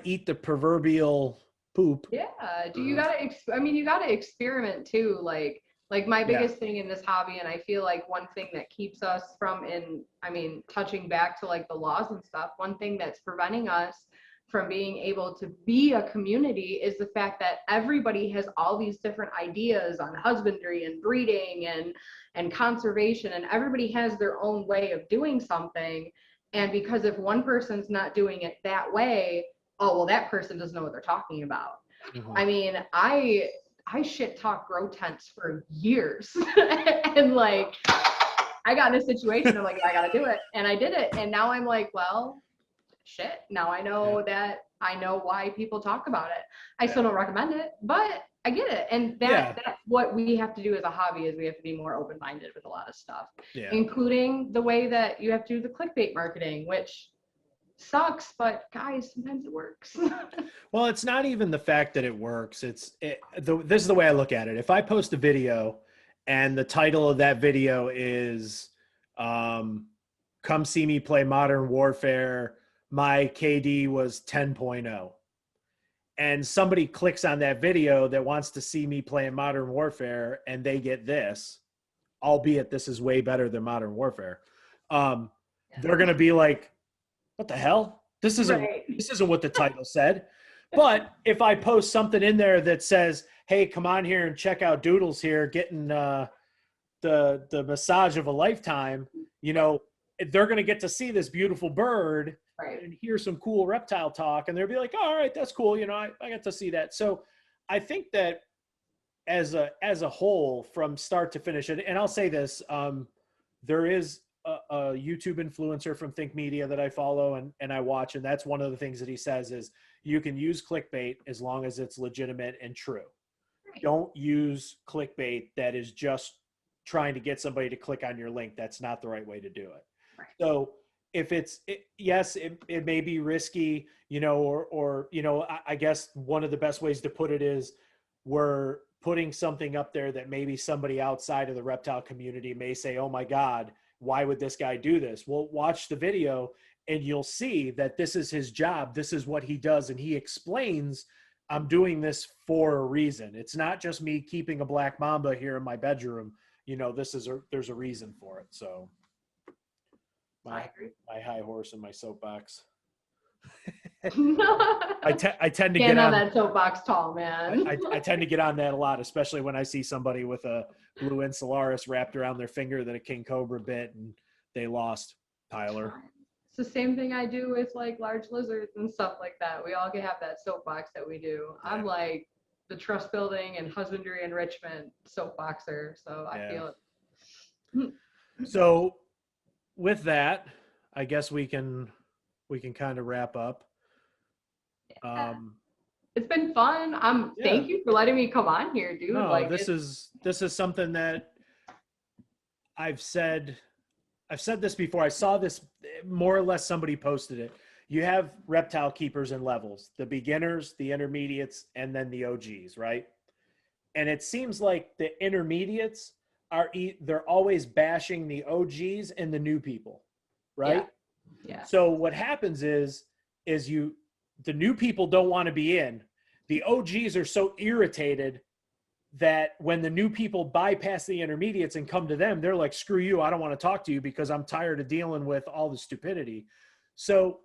eat the proverbial poop. Yeah. You gotta experiment too. Like my biggest thing in this hobby, and I feel like one thing that keeps us from touching back to like the laws and stuff, one thing that's preventing us from being able to be a community is the fact that everybody has all these different ideas on husbandry and breeding and conservation, and everybody has their own way of doing something. And because if one person's not doing it that way, oh, well, that person doesn't know what they're talking about. I mean, I shit talk grow tents for years. And like, I got in a situation, I'm like, I gotta do it. And I did it. And now I'm like, well, shit, now I know that I know why people talk about it. I still don't recommend it, but I get it. And that's what we have to do as a hobby, is we have to be more open-minded with a lot of stuff, including the way that you have to do the clickbait marketing, which sucks, but guys, sometimes it works. Well, it's not even the fact that it works. This is the way I look at it. If I post a video and the title of that video is come see me play Modern Warfare, my KD was 10.0, and somebody clicks on that video that wants to see me playing Modern Warfare, and they get this, albeit this is way better than Modern Warfare, they're going to be like, what the hell? This isn't what the title said. But if I post something in there that says, hey, come on here and check out Doodles here, getting the massage of a lifetime, you know, they're going to get to see this beautiful bird and hear some cool reptile talk, and they'll be like, oh, all right, that's cool. You know, I got to see that. So I think that as a whole, from start to finish, and I'll say this, there is a YouTube influencer from Think Media that I follow and I watch, and that's one of the things that he says is you can use clickbait as long as it's legitimate and true. Don't use clickbait that is just trying to get somebody to click on your link. That's not the right way to do it. So if it may be risky, you know, or you know, I guess one of the best ways to put it is we're putting something up there that maybe somebody outside of the reptile community may say, oh my God, why would this guy do this? Well, watch the video and you'll see that this is his job. This is what he does. And he explains, I'm doing this for a reason. It's not just me keeping a black mamba here in my bedroom. You know, there's a reason for it. So. I agree. My high horse and my soapbox. I I tend to Can't get have on that soapbox tall, man. I tend to get on that a lot, especially when I see somebody with a blue insularis wrapped around their finger that a king cobra bit and they lost. Tyler. It's the same thing I do with like large lizards and stuff like that. We all can have that soapbox that we do. Yeah. I'm like the trust building and husbandry enrichment soapboxer, so I feel it. So with that, I guess we can kind of wrap up. Yeah. It's been fun. Thank you for letting me come on here, dude. No, like this is something that I've said this before. I saw this more or less, somebody posted it. You have reptile keepers in levels, the beginners, the intermediates, and then the OGs, right? And it seems like the intermediates they're always bashing the OGs and the new people, right? Yeah. So what happens is the new people don't want to be in. The OGs are so irritated that when the new people bypass the intermediates and come to them, they're like, screw you, I don't want to talk to you because I'm tired of dealing with all the stupidity. So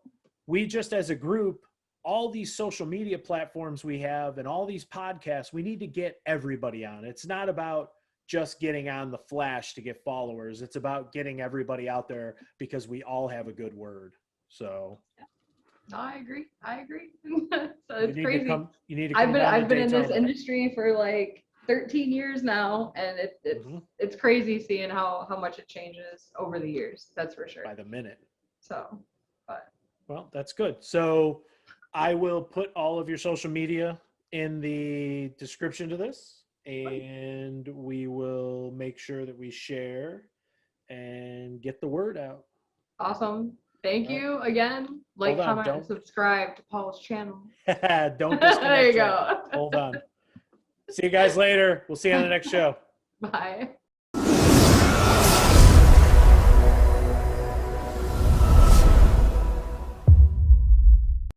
we just, as a group, all these social media platforms we have and all these podcasts, we need to get everybody on. It's not about just getting on the flash to get followers. It's about getting everybody out there because we all have a good word. So no, I agree. So it's crazy. You need to come I've been in this industry for like 13 years now, and it's crazy seeing how much it changes over the years. That's for sure. By the minute. So, well, that's good. So I will put all of your social media in the description to this, and we will make sure that we share and get the word out. Awesome. Thank you again. Like, comment, and subscribe to Paul's channel. Don't disconnect. There you go. Hold on. See you guys later. We'll see you on the next show. Bye.